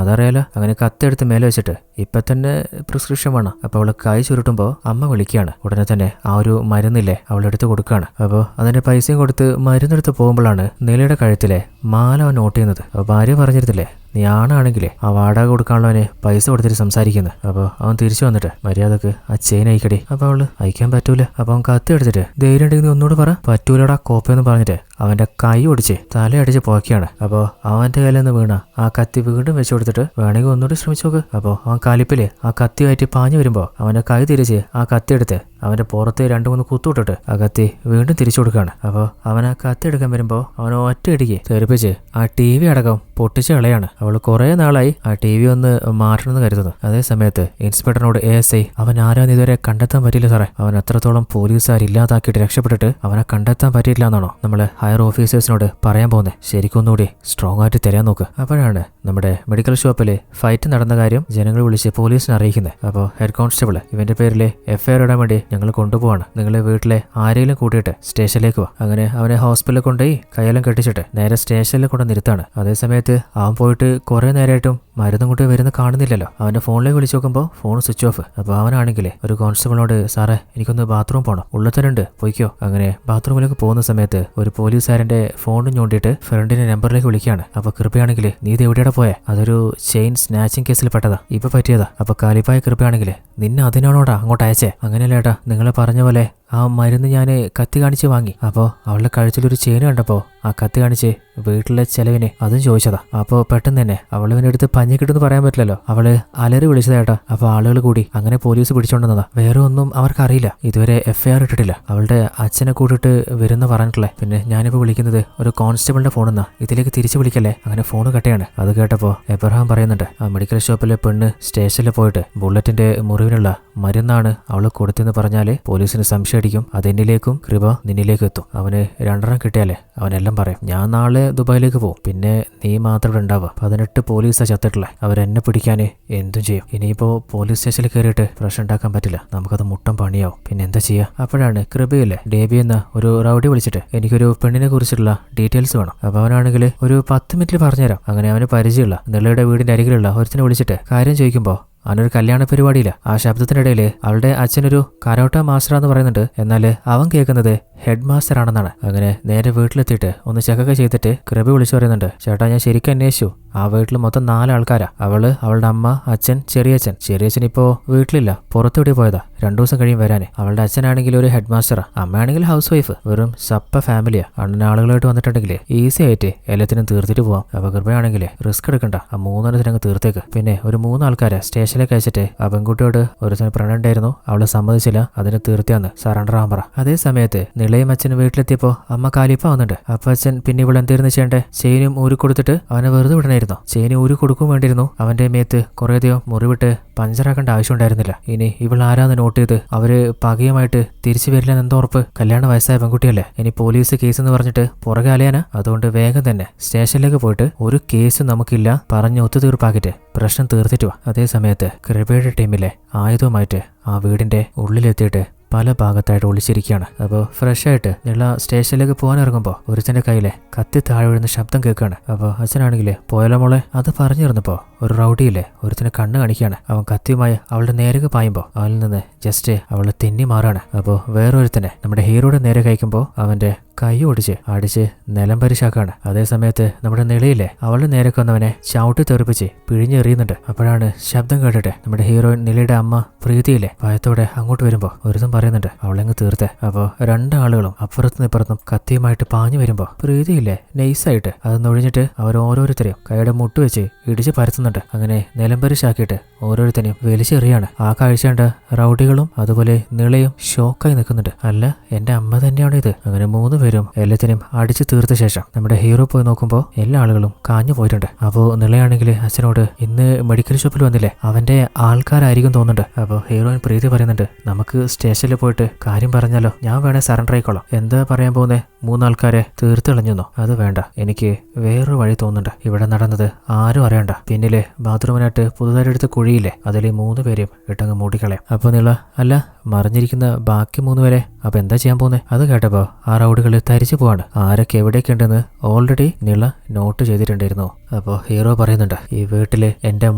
അതറിയാലോ. അങ്ങനെ കത്തെടുത്ത് മേലെ വെച്ചിട്ട് ഇപ്പൊ തന്നെ പ്രിസ്ക്രിപ്ഷൻ വേണം. അപ്പൊ അവള് കൈ ചുരുട്ടുമ്പോൾ അമ്മ വിളിക്കുകയാണ്. ഉടനെ തന്നെ ആ ഒരു മരുന്നില്ലേ അവളെടുത്ത് കൊടുക്കുകയാണ്. അപ്പോൾ അതിന്റെ പൈസയും കൊടുത്ത് മരുന്നെടുത്ത് പോകുമ്പോഴാണ് നിലയുടെ കഴുത്തിലെ മാല അവൻ നോട്ട് ചെയ്യുന്നത്. അപ്പോൾ ഭാര്യ പറഞ്ഞിരുന്നില്ലേ, നീ ആണാണെങ്കിലേ ആ വാടക കൊടുക്കാനുള്ളവനെ പൈസ കൊടുത്തിട്ട് സംസാരിക്കുന്നത്. അപ്പോൾ അവൻ തിരിച്ചു വന്നിട്ട് മര്യാദക്ക് ആ ചെയിൻ അയക്കടി. അപ്പോൾ അവള് അയക്കാൻ പറ്റൂല. അപ്പോൾ അവൻ കത്തി എടുത്തിട്ട് ധൈര്യം ഉണ്ടെങ്കിൽ നീ ഒന്നുകൂടെ പറ. പറ്റൂലടാ കോപ്പയെന്ന് പറഞ്ഞിട്ട് അവന്റെ കൈ ഒടിച്ച് തലയടിച്ച് പോക്കിയാണ്. അപ്പോൾ അവന്റെ കയ്യിൽ നിന്ന് വീണ ആ കത്തി വീണ്ടും വെച്ചു കൊടുത്തിട്ട് വേണമെങ്കിൽ ഒന്നുകൂടി ശ്രമിച്ചു നോക്ക്. അപ്പോൾ അവൻ കലിപ്പില് ആ കത്തിയായിട്ട് പാഞ്ഞു വരുമ്പോൾ അവന്റെ കൈ തിരിച്ച് ആ കത്തി എടുത്ത് അവന്റെ പുറത്ത് 2-3 കുത്തുവിട്ടിട്ട് ആ കത്തി വീണ്ടും തിരിച്ചു കൊടുക്കുകയാണ്. അപ്പോൾ അവൻ ആ കത്തി എടുക്കാൻ വരുമ്പോൾ അവൻ ഒറ്റയടിക്ക് തെറിപ്പിച്ച് ആ TV അടക്കം പൊട്ടിച്ച് കളയാണ്. അവൾ കുറെ നാളായി ആ TV ഒന്ന് മാറ്റണമെന്ന് കരുതുന്നു. അതേ സമയത്ത് ഇൻസ്പെക്ടറിനോട് ASI അവൻ ആരാന്ന് ഇതുവരെ കണ്ടെത്താൻ പറ്റിയില്ല സാറേ. അവൻ അത്രത്തോളം പോലീസുകാർ ഇല്ലാതാക്കിയിട്ട് രക്ഷപ്പെട്ടിട്ട് അവനെ കണ്ടെത്താൻ പറ്റിയില്ല എന്നാണോ നമ്മള് ഹയർ ഓഫീസേഴ്സിനോട് പറയാൻ പോകുന്നത്? ശരിക്കും ഒന്നുകൂടി സ്ട്രോങ് ആയിട്ട് തരാൻ നോക്ക്. അപ്പോഴാണ് നമ്മുടെ മെഡിക്കൽ ഷോപ്പില് ഫൈറ്റ് നടന്ന കാര്യം ജനങ്ങൾ വിളിച്ച് പോലീസിനെ അറിയിക്കുന്നത്. അപ്പോൾ ഹെഡ് കോൺസ്റ്റബിൾ ഇവന്റെ പേരിൽ FIR ഇടാൻ വേണ്ടി ഞങ്ങൾ കൊണ്ടുപോവാണ്. നിങ്ങളെ വീട്ടിലെ ആരെങ്കിലും കൂട്ടിയിട്ട് സ്റ്റേഷനിലേക്ക് വാ. അങ്ങനെ അവനെ ഹോസ്പിറ്റലിൽ കൊണ്ടുപോയി കയ്യെല്ലാം കെട്ടിച്ചിട്ട് നേരെ സ്റ്റേഷനിൽ കൊണ്ട് നിർത്താണ്. അതേസമയത്ത് അവൻ പോയിട്ട് കുറെ നേരമായിട്ടും മരുന്നും കൊണ്ട് വരുന്ന കാണുന്നില്ലല്ലോ. അവന്റെ ഫോണിലേക്ക് വിളിച്ചു നോക്കുമ്പോൾ ഫോൺ സ്വിച്ച് ഓഫ്. അപ്പോൾ അവനാണെങ്കിൽ ഒരു കോൺസ്റ്റബിളിനോട് സാറേ എനിക്കൊന്ന് ബാത്റൂം പോകണം, ഉള്ളത്തനുണ്ട് പോയിക്കോ. അങ്ങനെ ബാത്റൂമിലേക്ക് പോകുന്ന സമയത്ത് ഒരു പോലീസുകാരന്റെ ഫോൺ ഞോണ്ടിയിട്ട് ഫ്രണ്ടിന്റെ നമ്പറിലേക്ക് വിളിക്കുകയാണ്. അപ്പോൾ കൃപയാണെങ്കിൽ നീ ഇത് എവിടെയാണ് പോയെ? അതൊരു ചെയിൻ സ്നാച്ചിങ് കേസിൽ പെട്ടതാ, ഇപ്പൊ പറ്റിയതാ. അപ്പോൾ കാലിപ്പായ കൃപയാണെങ്കിൽ നിന്നെ അതിനാണോടാ അങ്ങോട്ട് അയച്ചേ? അങ്ങനെയല്ല ഏട്ടാ, നിങ്ങൾ പറഞ്ഞ പോലെ ആ മരുന്ന് ഞാൻ കത്തി കാണിച്ച് വാങ്ങി. അപ്പോൾ അവളുടെ കഴുത്തിലൊരു ചെയിൻ കണ്ടപ്പോൾ ആ കത്തി കാണിച്ച് വീട്ടിലെ ചെലവിന് അതും ചോദിച്ചതാ. അപ്പോൾ പെട്ടെന്ന് തന്നെ അവളിവനെ എടുത്ത് പഞ്ഞി കിട്ടുമെന്ന് പറയാൻ പറ്റില്ലല്ലോ, അവള് അലറി വിളിച്ചതേട്ടാ. അപ്പോൾ ആളുകൾ കൂടി അങ്ങനെ പോലീസ് പിടിച്ചോണ്ടെന്നതാ. വേറെ ഒന്നും അവർക്കറിയില്ല, ഇതുവരെ FIR ഇട്ടിട്ടില്ല. അവളുടെ അച്ഛനെ കൂട്ടിട്ട് വരുന്ന പറഞ്ഞിട്ടുള്ളേ. പിന്നെ ഞാനിപ്പോൾ വിളിക്കുന്നത് ഒരു കോൺസ്റ്റബിളിന്റെ ഫോണെന്നാ, ഇതിലേക്ക് തിരിച്ചു വിളിക്കല്ലേ. അങ്ങനെ ഫോൺ കട്ടയാണ്. അത് കേട്ടപ്പോൾ എബ്രഹാം പറയുന്നുണ്ട് ആ മെഡിക്കൽ ഷോപ്പിലെ പെണ്ണ് സ്റ്റേഷനിൽ പോയിട്ട് ബുള്ളറ്റിന്റെ മുറിവിനുള്ള മരുന്നാണ് അവള് കൊടുത്തെന്ന് പറഞ്ഞാല് പോലീസിന് സംശയം അടിക്കും. അത് എന്നിലേക്കും കൃപ നിന്നിലേക്കും എത്തും. അവന് 2 കിട്ടിയാലേ അവനെല്ലാം പറയും. ഞാൻ നാളെ ദുബായിലേക്ക് പോകും, പിന്നെ നീ മാത്രം ഇവിടെ ഉണ്ടാവുക. 18 പോലീസാ ചത്തിട്ടുള്ളേ. അവരെന്നെ പിടിക്കാൻ എന്തും ചെയ്യും. ഇനിയിപ്പോ പോലീസ് സ്റ്റേഷനിൽ കയറിയിട്ട് പ്രശ്നം ഉണ്ടാക്കാൻ പറ്റില്ല, നമുക്കത് മുട്ടം പണിയാവും. പിന്നെ എന്താ ചെയ്യാ? അപ്പോഴാണ് കൃപയില്ലേ ഡേബി എന്ന ഒരു റൗഡി വിളിച്ചിട്ട് എനിക്കൊരു പെണ്ണിനെ കുറിച്ചുള്ള ഡീറ്റെയിൽസ് വേണം. അപ്പൊ അവനാണെങ്കിൽ ഒരു 10 മിനിറ്റിൽ പറഞ്ഞുതരാം. അങ്ങനെ അവന് പരിചയമുള്ള നിളയുടെ വീടിന്റെ അരികിലുള്ള ഒരുത്തിനെ വിളിച്ചിട്ട് കാര്യം ചോദിക്കുമ്പോൾ അവനൊരു കല്യാണ പരിപാടിയില്ല. ആ ശബ്ദത്തിനിടയിൽ അവളുടെ അച്ഛനൊരു കരോട്ട മാസ്റ്ററാന്ന് പറയുന്നുണ്ട്. എന്നാൽ അവൻ കേൾക്കുന്നത് ഹെഡ് മാസ്റ്റർ ആണെന്നാണ്. അങ്ങനെ നേരെ വീട്ടിലെത്തിയിട്ട് ഒന്ന് ചെക്കൊക്കെ ചെയ്തിട്ട് കൃപ വിളിച്ചു പറയുന്നുണ്ട് ചേട്ടാ ഞാൻ ശരിക്കും അന്വേഷിച്ചു. ആ വീട്ടിൽ മൊത്തം 4 ആൾക്കാരാ. അവള്, അവളുടെ അമ്മ, അച്ഛൻ, ചെറിയച്ഛൻ. ചെറിയച്ഛൻ ഇപ്പോ വീട്ടിലില്ല, പുറത്തുകൂടി പോയതാ. 2 ദിവസം കഴിയും വരാന്. അവളുടെ അച്ഛനാണെങ്കിൽ ഒരു ഹെഡ് മാസ്റ്ററാ, അമ്മയാണെങ്കിൽ ഹൗസ് വൈഫ്. വെറും സപ്പ ഫാമിലിയാ. അണ്ണൻ ആളുകളായിട്ട് വന്നിട്ടുണ്ടെങ്കിൽ ഈസി ആയിട്ട് എല്ലാത്തിനും തീർത്തിട്ട് പോവാം. അപ്പൊ കൃപയാണെങ്കിൽ റിസ്ക് എടുക്കണ്ട, ആ 3 തീർത്തേക്ക്. പിന്നെ ഒരു 3 ആൾക്കാരെ സ്റ്റേഷനിലേക്ക് അയച്ചിട്ട് ആ പെൺകുട്ടിയോട് ഒരു പ്രണയം ഉണ്ടായിരുന്നു, അവളെ സമ്മതിച്ചില്ല, അതിന് തീർത്തിയാന്ന് സറണ്ടർ ആവാൻ പറ. അതേ സമയത്ത് നിളയും അച്ഛനും വീട്ടിലെത്തിയപ്പോ അമ്മ കാലിപ്പ വന്നിട്ട്. അപ്പൊ അച്ഛൻ പിന്നെ ഇവിടെ എന്തായിരുന്നു ചെയ്യണ്ടേ? ചെയിനും ഊരി കൊടുത്തിട്ട് അവനെ വെറുതെ വിടണായിരുന്നു. ചെയിന് ഊരി കൊടുക്കും വേണ്ടിയിരുന്നു. അവന്റെ മേത്ത് കുറേയധികം മുറിവിട്ട് പഞ്ചറാക്കേണ്ട ആവശ്യം ഉണ്ടായിരുന്നില്ല. ഇനി ഇവൾ ആരാന്ന് നോട്ട് ചെയ്ത് അവര് പകയുമായിട്ട് തിരിച്ചു വരില്ലെന്ന് എന്താ ഉറപ്പ്? കല്യാണ വയസ്സായ പെൺകുട്ടിയല്ലേ. ഇനി പോലീസ് കേസ് എന്ന് പറഞ്ഞിട്ട് പുറകെ അലയാനാ? അതുകൊണ്ട് വേഗം തന്നെ സ്റ്റേഷനിലേക്ക് പോയിട്ട് ഒരു കേസ് നമുക്കില്ല പറഞ്ഞ് ഒത്തുതീർപ്പാക്കിട്ട് പ്രശ്നം തീർത്തിട്ട് വാ. അതേ സമയത്ത് കൃപയുടെ ടീമിലെ ആയുധവുമായിട്ട് ആ വീടിന്റെ ഉള്ളിലെത്തിയിട്ട് പല ഭാഗത്തായിട്ട് ഒളിച്ചിരിക്കുകയാണ്. അപ്പോൾ ഫ്രഷ് ആയിട്ട് നിള സ്റ്റേഷനിലേക്ക് പോകാൻ ഇറങ്ങുമ്പോൾ ഒരുത്തന്റെ കയ്യിലെ കത്തി താഴെ വീഴുന്ന ശബ്ദം കേൾക്കുകയാണ്. അപ്പോൾ അച്ഛനാണെങ്കിലേ പോയാലോ മോളെ അത് പറഞ്ഞിരുന്നപ്പോൾ ഒരു റൗഡിയില്ലേ ഒരുത്തിന് കണ്ണ് കാണിക്കുകയാണ്. അവൻ കത്തിയുമായി അവളുടെ നേരെ പായുമ്പോൾ അവനിൽ നിന്ന് ജസ്റ്റ് അവള് തെന്നി മാറാണ്. അപ്പോൾ വേറൊരുത്തനെ നമ്മുടെ ഹീറോയുടെ നേരെ കഴിക്കുമ്പോൾ അവന്റെ കൈ അടിച്ച് നിലം പരിശാക്കാണ്. അതേ സമയത്ത് നമ്മുടെ നിളയില്ലേ അവളുടെ നേരെ വന്നവനെ ചവിട്ടി തെറിപ്പിച്ച് പിഴിഞ്ഞെറിയുന്നുണ്ട്. അപ്പോഴാണ് ശബ്ദം കേട്ടിട്ട് നമ്മുടെ ഹീറോയിൻ നിളയുടെ അമ്മ പ്രീതിയില്ലേ ഭയത്തോടെ അങ്ങോട്ട് വരുമ്പോൾ ഒരുതും പറയുന്നുണ്ട് അവളെങ്ങ് തീർത്തെ. അപ്പോൾ 2 ആളുകളും അപ്പുറത്തും ഇപ്പുറത്തും കത്തിയുമായിട്ട് പാഞ്ഞു വരുമ്പോൾ പ്രീതിയില്ലേ നൈസായിട്ട് അത് നൊഴിഞ്ഞിട്ട് അവർ ഓരോരുത്തരെയും കൈയുടെ മുട്ടുവെച്ച് ഇടിച്ച് പരത്തുന്നുണ്ട്. അങ്ങനെ നിലം പരിശാക്കിയിട്ട് ഓരോരുത്തരെയും വലിച്ചെറിയാണ്. ആ കാഴ്ച കണ്ട റൗഡികളും അതുപോലെ നിളയും ഷോക്കായി നിൽക്കുന്നുണ്ട്. അല്ല എന്റെ അമ്മ തന്നെയാണ് ഇത്. അങ്ങനെ 3 പേരും എല്ലാത്തിനും അടിച്ചു തീർത്ത ശേഷം നമ്മുടെ ഹീറോ പോയി നോക്കുമ്പോൾ എല്ലാ ആളുകളും കാഞ്ഞു പോയിട്ടുണ്ട്. അപ്പോൾ നിളയാണെങ്കിൽ അച്ഛനോട് ഇന്ന് മെഡിക്കൽ ഷോപ്പിൽ വന്നില്ലേ അവന്റെ ആൾക്കാരായിരിക്കും തോന്നുന്നുണ്ട്. അപ്പോൾ ഹീറോയിൻ പ്രീതി പറയുന്നുണ്ട് നമുക്ക് സ്റ്റേഷനിൽ പോയിട്ട് കാര്യം പറഞ്ഞാലോ, ഞാൻ വേണേ സറണ്ടർ ആയിക്കോളാം. എന്താ പറയാൻ പോകുന്നേ? 3 ആൾക്കാരെ തീർത്ത് കളഞ്ഞെന്നോ? അത് വേണ്ട, എനിക്ക് വേറൊരു വഴി തോന്നുന്നുണ്ട്. ഇവിടെ നടന്നത് ആരും അറിയണ്ട. പിന്നില് ബാത്റൂമിനായിട്ട് പുതുതായി എടുത്ത കുഴിയില്ലേ അതിൽ 3 പേരെയും ഇട്ടങ്ങ് മൂടിക്കളയാം. അപ്പോൾ നിള അല്ല മറിഞ്ഞിരിക്കുന്ന ബാക്കി 3 പേരെ അപ്പൊ എന്താ ചെയ്യാൻ പോകുന്നത്? അത് കേട്ടപ്പോ ആ റൗഡുകൾ തരിച്ചു പോവാണ്. ആരൊക്കെ എവിടെയൊക്കെ ഉണ്ടെന്ന് ഓൾറെഡി നിള നോട്ട് ചെയ്തിട്ടുണ്ടായിരുന്നു. അപ്പോൾ ഹീറോ പറയുന്നുണ്ട് ഈ വീട്ടില് എന്റെ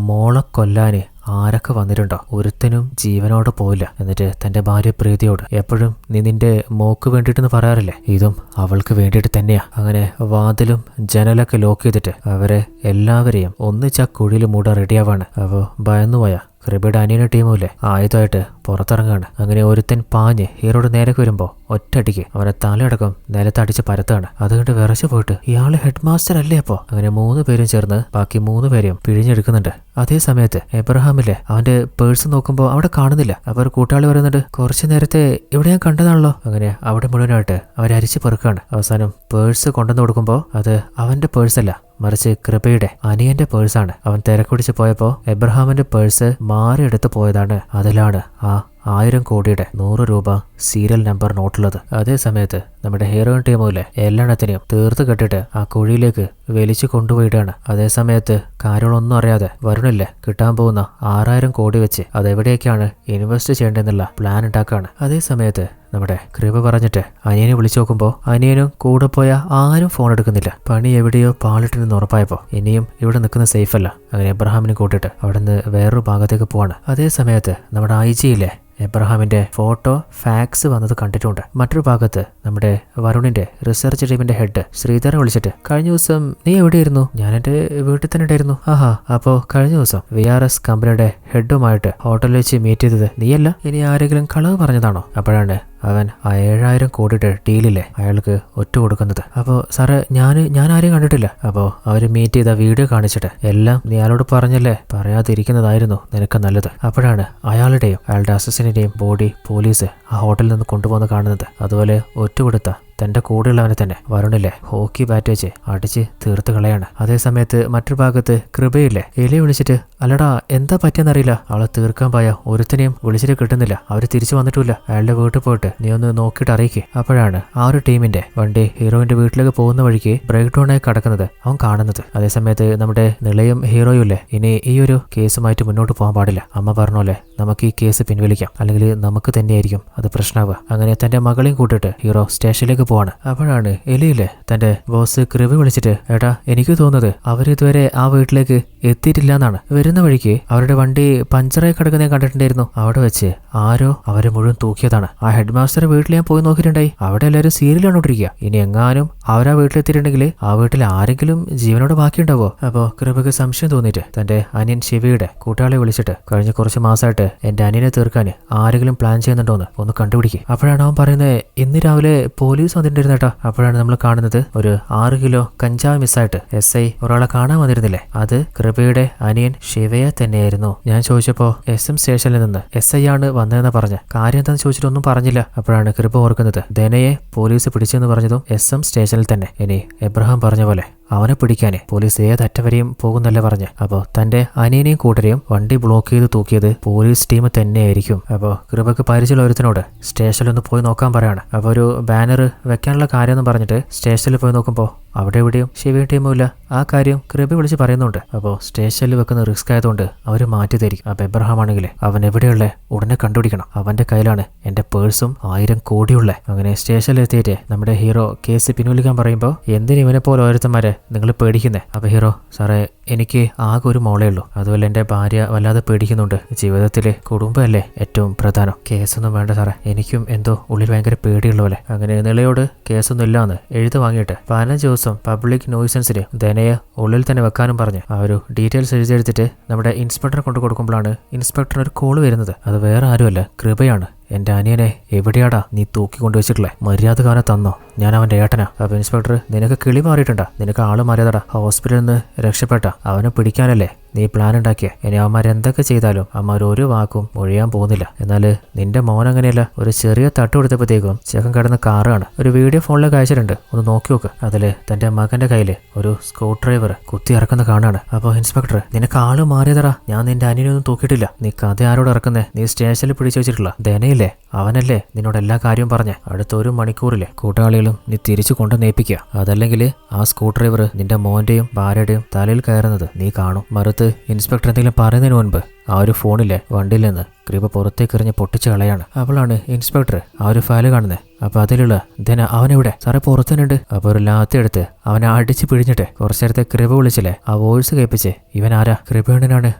മോളെ കൊല്ലാന് ആരൊക്കെ വന്നിട്ടുണ്ടോ ഒരുത്തനും ജീവനോടെ പോയില്ല. എന്നിട്ട് തന്റെ ഭാര്യ പ്രീതിയോട് എപ്പോഴും നീ നിന്റെ മോക്ക് വേണ്ടിയിട്ടെന്ന് പറയാറില്ലേ, ഇതും അവൾക്ക് വേണ്ടിയിട്ട് തന്നെയാ. അങ്ങനെ വാതിലും ജനലൊക്കെ ലോക്ക് ചെയ്തിട്ട് അവരെ എല്ലാവരെയും ഒന്നിച്ച കുഴിയിൽ മൂടാൻ റെഡിയാവാണ്. അപ്പോൾ ഭയന്നുപോയ കൃപയുടെ അനിയന ടീമുമില്ലേ ആയുധമായിട്ട് പുറത്തിറങ്ങാണ്. അങ്ങനെ ഒരുത്തൻ പാഞ്ഞ് ഹീറോയുടെ നേരെ വരുമ്പോൾ ഒറ്റയടിക്ക് അവനെ തലയടക്കം നിലത്തടിച്ച് പരത്താണ്. അതുകൊണ്ട് വിറച്ചു പോയിട്ട് ഇയാള് ഹെഡ് മാസ്റ്റർ അല്ലേ? അപ്പോ അങ്ങനെ 3 പേരും ചേർന്ന് ബാക്കി 3 പേരെയും പിഴിഞ്ഞെടുക്കുന്നുണ്ട്. അതേ സമയത്ത് എബ്രഹാമില്ലേ അവന്റെ പേഴ്സ് നോക്കുമ്പോൾ അവിടെ കാണുന്നില്ല. അപ്പോൾ കൂട്ടാളി പറയുന്നുണ്ട് കുറച്ചു നേരത്തെ ഇവിടെ ഞാൻ കണ്ടതാണല്ലോ. അങ്ങനെ അവിടെ മുഴുവനായിട്ട് അവരരിച്ചു പെറുക്കാണ്. അവസാനം പേഴ്സ് കൊണ്ടുവന്ന് കൊടുക്കുമ്പോൾ അത് അവന്റെ പേഴ്സല്ല, മറിച്ച് കൃപയുടെ അനിയന്റെ പേഴ്സാണ്. അവൻ തിരക്കുടിച്ച് പോയപ്പോൾ എബ്രഹാമിന്റെ പേഴ്സ് മാറിയെടുത്ത് പോയതാണ്. അതിലാണ് ആ 1000 കോടിയുടെ 100 രൂപ സീരിയൽ നമ്പർ നോട്ടുള്ളത്. അതേ സമയത്ത് നമ്മുടെ ഹീറോയിൻ ടീമിലെ എല്ലാത്തിനെയും തീർത്ത് കെട്ടിട്ട് ആ കുഴിയിലേക്ക് വലിച്ചു കൊണ്ടുപോയിട്ടാണ്. അതേ സമയത്ത് കാര്യങ്ങളൊന്നും അറിയാതെ വരുണില്ലേ കിട്ടാൻ പോകുന്ന 6000 കോടി വെച്ച് അതെവിടേക്കാണ് ഇൻവെസ്റ്റ് ചെയ്യേണ്ടതെന്നുള്ള പ്ലാൻ ഉണ്ടാക്കാണ്. അതേ സമയത്ത് നമ്മുടെ കൃപ പറഞ്ഞിട്ട് അനിയനെ വിളിച്ചു നോക്കുമ്പോൾ അനിയനും കൂടെ പോയ ആരും ഫോൺ എടുക്കുന്നില്ല. പണി എവിടെയോ പാളിട്ടെന്ന് ഉറപ്പായപ്പോൾ ഇനിയും ഇവിടെ നിൽക്കുന്ന സേഫ് അല്ല. അങ്ങനെ എബ്രഹാമിനെ കൂട്ടിട്ട് അവിടെ നിന്ന് വേറൊരു ഭാഗത്തേക്ക് പോവാണ്. അതേ സമയത്ത് നമ്മുടെ IG-യിലെ എബ്രഹാമിന്റെ ഫോട്ടോ ഫാക്സ് വന്നത് കണ്ടിട്ടുണ്ട്. മറ്റൊരു ഭാഗത്ത് നമ്മുടെ വരുണിന്റെ റിസർച്ച് ടീമിന്റെ ഹെഡ് ശ്രീധരൻ വിളിച്ചിട്ട് കഴിഞ്ഞ ദിവസം നീ എവിടെയായിരുന്നു? ഞാൻ എന്റെ വീട്ടിൽ തന്നെ ഉണ്ടായിരുന്നു. ആഹാ, അപ്പോ കഴിഞ്ഞ ദിവസം VRS കമ്പനിയുടെ ഹെഡുമായിട്ട് ഹോട്ടലിൽ വെച്ച് മീറ്റ് ചെയ്തത് നീയല്ല, ഇനി ആരെങ്കിലും കളവ് പറഞ്ഞതാണോ? അപ്പോഴാണ് അവൻ 7,000 കോടിയുടെ ഡീലില്ലേ അയാൾക്ക് ഒറ്റ കൊടുക്കുന്നത്. അപ്പോൾ സാറ് ഞാൻ ആരെയും കണ്ടിട്ടില്ല. അപ്പോൾ അവർ മീറ്റ് ചെയ്ത വീഡിയോ കാണിച്ചിട്ട് എല്ലാം നീ അയാളോട് പറഞ്ഞല്ലേ, പറയാതിരിക്കുന്നതായിരുന്നു നിനക്ക് നല്ലത്. അപ്പോഴാണ് അയാളുടെയും അയാളുടെ അസിസ്റ്റന്റിന്റെയും ബോഡി പോലീസ് ആ ഹോട്ടലിൽ നിന്ന് കൊണ്ടുപോകുന്ന കാണുന്നത്. അതുപോലെ ഒറ്റ കൊടുത്ത തന്റെ കൂടെയുള്ളവനെ തന്നെ വരുണില്ലേ ഹോക്കി ബാറ്റ് വെച്ച് അടിച്ച് തീർത്ത് കളയാണ്. അതേസമയത്ത് മറ്റൊരു ഭാഗത്ത് കൃപയില്ലേ എലിയെ വിളിച്ചിട്ട് അല്ലടാ എന്താ പറ്റിയെന്നറിയില്ല, അവളെ തീർക്കാൻ പോയ ഒരുത്തനെയും വിളിച്ചിട്ട് കിട്ടുന്നില്ല, അവര് തിരിച്ചു വന്നിട്ടില്ല, അയാളുടെ വീട്ടിൽ പോയിട്ട് നീ ഒന്ന് നോക്കിയിട്ട് അറിയിക്കേ. അപ്പോഴാണ് ആ ഒരു ടീമിന്റെ വണ്ടി ഹീറോയിന്റെ വീട്ടിലേക്ക് പോകുന്ന വഴിക്ക് ബ്രേക്ക് ഡൗൺ ആയി കിടക്കുന്നത് അവൻ കാണുന്നത്. അതേസമയത്ത് നമ്മുടെ നിളയും ഹീറോയും ഇല്ലേ ഇനി ഈ ഒരു കേസുമായിട്ട് മുന്നോട്ട് പോകാൻ പാടില്ല. അമ്മ പറഞ്ഞോലെ നമുക്ക് ഈ കേസ് പിൻവലിക്കാം, അല്ലെങ്കിൽ നമുക്ക് തന്നെയായിരിക്കും അത് പ്രശ്നമാവുക. അങ്ങനെ തന്റെ മകളെയും കൂട്ടിട്ട് ഹീറോ സ്റ്റേഷനിലേക്ക് പോവാണ്. അപ്പോഴാണ് എലിയിലെ തന്റെ ബോസ് കൃപ വിളിച്ചിട്ട് ഏട്ടാ എനിക്ക് തോന്നുന്നത് അവരിതുവരെ ആ വീട്ടിലേക്ക് എത്തിയിട്ടില്ല എന്നാണ്. വരുന്ന വഴിക്ക് അവരുടെ വണ്ടി പഞ്ചറായി കിടക്കുന്ന കണ്ടിട്ടുണ്ടായിരുന്നു. അവിടെ വെച്ച് ആരോ അവരെ മുഴുവൻ തൂക്കിയതാണ്. ആ ഹെഡ് മാസ്റ്റർ വീട്ടിൽ ഞാൻ പോയി നോക്കിയിട്ടുണ്ടായി. അവിടെ എല്ലാവരും സീരിയലാണ് ഇട്ടിരിക്കുക. ഇനി എങ്ങാനും അവരാ വീട്ടിലെത്തിയിട്ടുണ്ടെങ്കിൽ ആ വീട്ടിൽ ആരെങ്കിലും ജീവനോട് ബാക്കിയുണ്ടാവോ? അപ്പോ കൃപക്ക് സംശയം തോന്നിയിട്ട് തന്റെ അനിയൻ ശിവയുടെ കൂട്ടാളെ വിളിച്ചിട്ട് കഴിഞ്ഞ കുറച്ച് മാസമായിട്ട് എന്റെ അനിയനെ തീർക്കാൻ ആരെങ്കിലും പ്ലാൻ ചെയ്യുന്നുണ്ടോന്ന് ഒന്ന് കണ്ടുപിടിക്കുക. അപ്പോഴാണ് അവൻ പറയുന്നത് ഇന്ന് രാവിലെ പോലീസ് വന്നിട്ടുണ്ടായിരുന്നു കേട്ടോ. അപ്പോഴാണ് നമ്മൾ കാണുന്നത് ഒരു 6 കിലോ കഞ്ചാവ് മിസ്സായിട്ട് SI ഒരാളെ കാണാൻ വന്നിരുന്നില്ലേ, അത് കൃപയുടെ അനിയൻ ശിവയെ തന്നെയായിരുന്നു. ഞാൻ ചോദിച്ചപ്പോ SM സ്റ്റേഷനിൽ നിന്ന് SI ആണ് വന്നതെന്ന് പറഞ്ഞ കാര്യം എന്താണെന്ന് ചോദിച്ചിട്ട് ഒന്നും പറഞ്ഞില്ല. അപ്പോഴാണ് കൃപ ഓർക്കുന്നത് ധനയെ പോലീസ് പിടിച്ചെന്ന് പറഞ്ഞതും SM സ്റ്റേഷനിൽ തന്നെ. ഇനി എബ്രഹാം പറഞ്ഞ പോലെ അവനെ പിടിക്കാന് പോലീസ് ഏതറ്റവരെയും പോകുന്നല്ല പറഞ്ഞ്. അപ്പോൾ തന്റെ അനിയനെയും കൂട്ടരെയും വണ്ടി ബ്ലോക്ക് ചെയ്ത് തൂക്കിയത് പോലീസ് ടീം തന്നെയായിരിക്കും. അപ്പോൾ കൃപക്ക് പരിചയമുള്ള ഒരുത്തനോട് സ്റ്റേഷനിൽ ഒന്ന് പോയി നോക്കാൻ പറയാണ്. അപ്പോൾ ഒരു ബാനർ വെക്കാനുള്ള കാര്യമെന്ന് പറഞ്ഞിട്ട് സ്റ്റേഷനിൽ പോയി നോക്കുമ്പോൾ അവിടെ എവിടെയും ശിവയും ടീമും ഇല്ല. ആ കാര്യം കൃപ വിളിച്ച് പറയുന്നുണ്ട്. അപ്പോൾ സ്റ്റേഷനിൽ വെക്കുന്ന റിസ്ക് ആയതുകൊണ്ട് അവർ മാറ്റി തരിക്കും. അപ്പോൾ എബ്രഹാം ആണെങ്കിൽ അവൻ എവിടെയുള്ള ഉടനെ കണ്ടുപിടിക്കണം, അവന്റെ കയ്യിലാണ് എന്റെ പേഴ്സും 1000 കോടിയുള്ള. അങ്ങനെ സ്റ്റേഷനിലെത്തിയിട്ട് നമ്മുടെ ഹീറോ കേസ് പിൻവലിക്കാൻ പറയുമ്പോൾ എന്തിന് ഇവനെ പോലെ ഓരോരുത്തന്മാരെ നിങ്ങൾ പേടിക്കുന്നേ? അപ്പോൾ ഹീറോ സാറേ എനിക്ക് ആകെ ഒരു മോളേ ഉള്ളൂ, അതുപോലെ എൻ്റെ ഭാര്യ വല്ലാതെ പേടിക്കുന്നുണ്ട്. ജീവിതത്തിൽ കുടുംബമല്ലേ ഏറ്റവും പ്രധാനം. കേസൊന്നും വേണ്ട സാറേ, എനിക്കും എന്തോ ഉള്ളിൽ ഭയങ്കര പേടിയുള്ള പോലെ. അങ്ങനെ നിളയോട് കേസൊന്നും ഇല്ലാന്ന് എഴുതി വാങ്ങിയിട്ട് 15 ദിവസം പബ്ലിക് നോയ്സൻസിൽ ധനയെ ഉള്ളിൽ തന്നെ വെക്കാനും പറഞ്ഞ് ആ ഒരു ഡീറ്റെയിൽസ് എഴുതിയെടുത്തിട്ട് നമ്മുടെ ഇൻസ്പെക്ടറെ കൊണ്ട് കൊടുക്കുമ്പോഴാണ് ഇൻസ്പെക്ടറിന് ഒരു കോള് വരുന്നത്. അത് വേറെ ആരുമല്ല കൃപയാണ്. എന്റെ അനിയനെ എവിടെയാടാ നീ തൂക്കി കൊണ്ടുവച്ചിട്ടില്ലേ? മര്യാദ കാലം തന്നോ? ഞാൻ അവന്റെ ഏട്ടനാ. അപ്പൊ ഇൻസ്പെക്ടർ നിനക്ക് കിളി മാറിയിട്ടുണ്ടാ? നിനക്ക് ആള് മാറിയതാടാ. ഹോസ്പിറ്റലിൽ നിന്ന് രക്ഷപ്പെട്ട അവനെ പിടിക്കാനല്ലേ നീ പ്ലാൻ ഉണ്ടാക്കിയ. ഇനി അവന്മാരെന്തൊക്കെ ചെയ്താലും അവന്മാർ ഒരു വാക്കും ഒഴിയാൻ പോകുന്നില്ല. എന്നാൽ നിന്റെ മോൻ അങ്ങനെയല്ല. ഒരു ചെറിയ തട്ട് കൊടുത്തപ്പോഴത്തേക്കും ചെക്കൻ കിടന്ന കാറാണ്. ഒരു വീഡിയോ ഫോണിലേക്ക് അയച്ചിട്ടുണ്ട്, ഒന്ന് നോക്കി നോക്ക്. അതില് തന്റെ മകന്റെ കയ്യില് ഒരു സ്ക്രൂ ഡ്രൈവർ കുത്തി ഇറക്കുന്ന കാണാണ്. അപ്പൊ ഇൻസ്പെക്ടർ നിനക്ക് ആള് മാറിയതടാ, ഞാൻ നിന്റെ അനിയനൊന്നും തൂക്കിയിട്ടില്ല. നീ കഥ ആരോട് ഇറക്കുന്നേ? നീ സ്റ്റേഷനിൽ പിടിച്ചു വെച്ചിട്ടുള്ള ധനയില്ലേ അവനല്ലേ നിന്നോട് എല്ലാ കാര്യവും പറഞ്ഞ. അടുത്ത 1 മണിക്കൂറിലെ കൂട്ടാളികളും നീ തിരിച്ചു കൊണ്ടു നേപ്പിക്കുക. അതല്ലെങ്കിൽ ആ സ്ക്രൂ ഡ്രൈവർ നിന്റെ മോന്റെയും ഭാര്യയുടെയും തലയിൽ കയറുന്നത് നീ കാണും. മറുത്ത് ഇൻസ്പെക്ടർ എന്തെങ്കിലും പറയുന്നതിന് മുൻപ് ആ ഒരു ഫോണിലെ വണ്ടിയിൽ നിന്ന് കൃപ പുറത്തേക്ക് എറിഞ്ഞ് പൊട്ടിച്ച് കളയാണ്. അവളാണ് ഇൻസ്പെക്ടർ ആ ഒരു ഫയല് കാണുന്നത്. അപ്പൊ അതിലുള്ള ധന അവനെവിടെ? സാറേ പുറത്തുനുണ്ട്. അപ്പൊ ഒരു ലാത്തി എടുത്ത് അവനെ അടിച്ച് പിഴിഞ്ഞിട്ട് കുറച്ചു നേരത്തെ കൃപ വിളിച്ചില്ലേ ആ വോയിസ് കേൾപ്പിച്ച് ഇവൻ ആരാ? കൃപയുണ്ടനാണ്,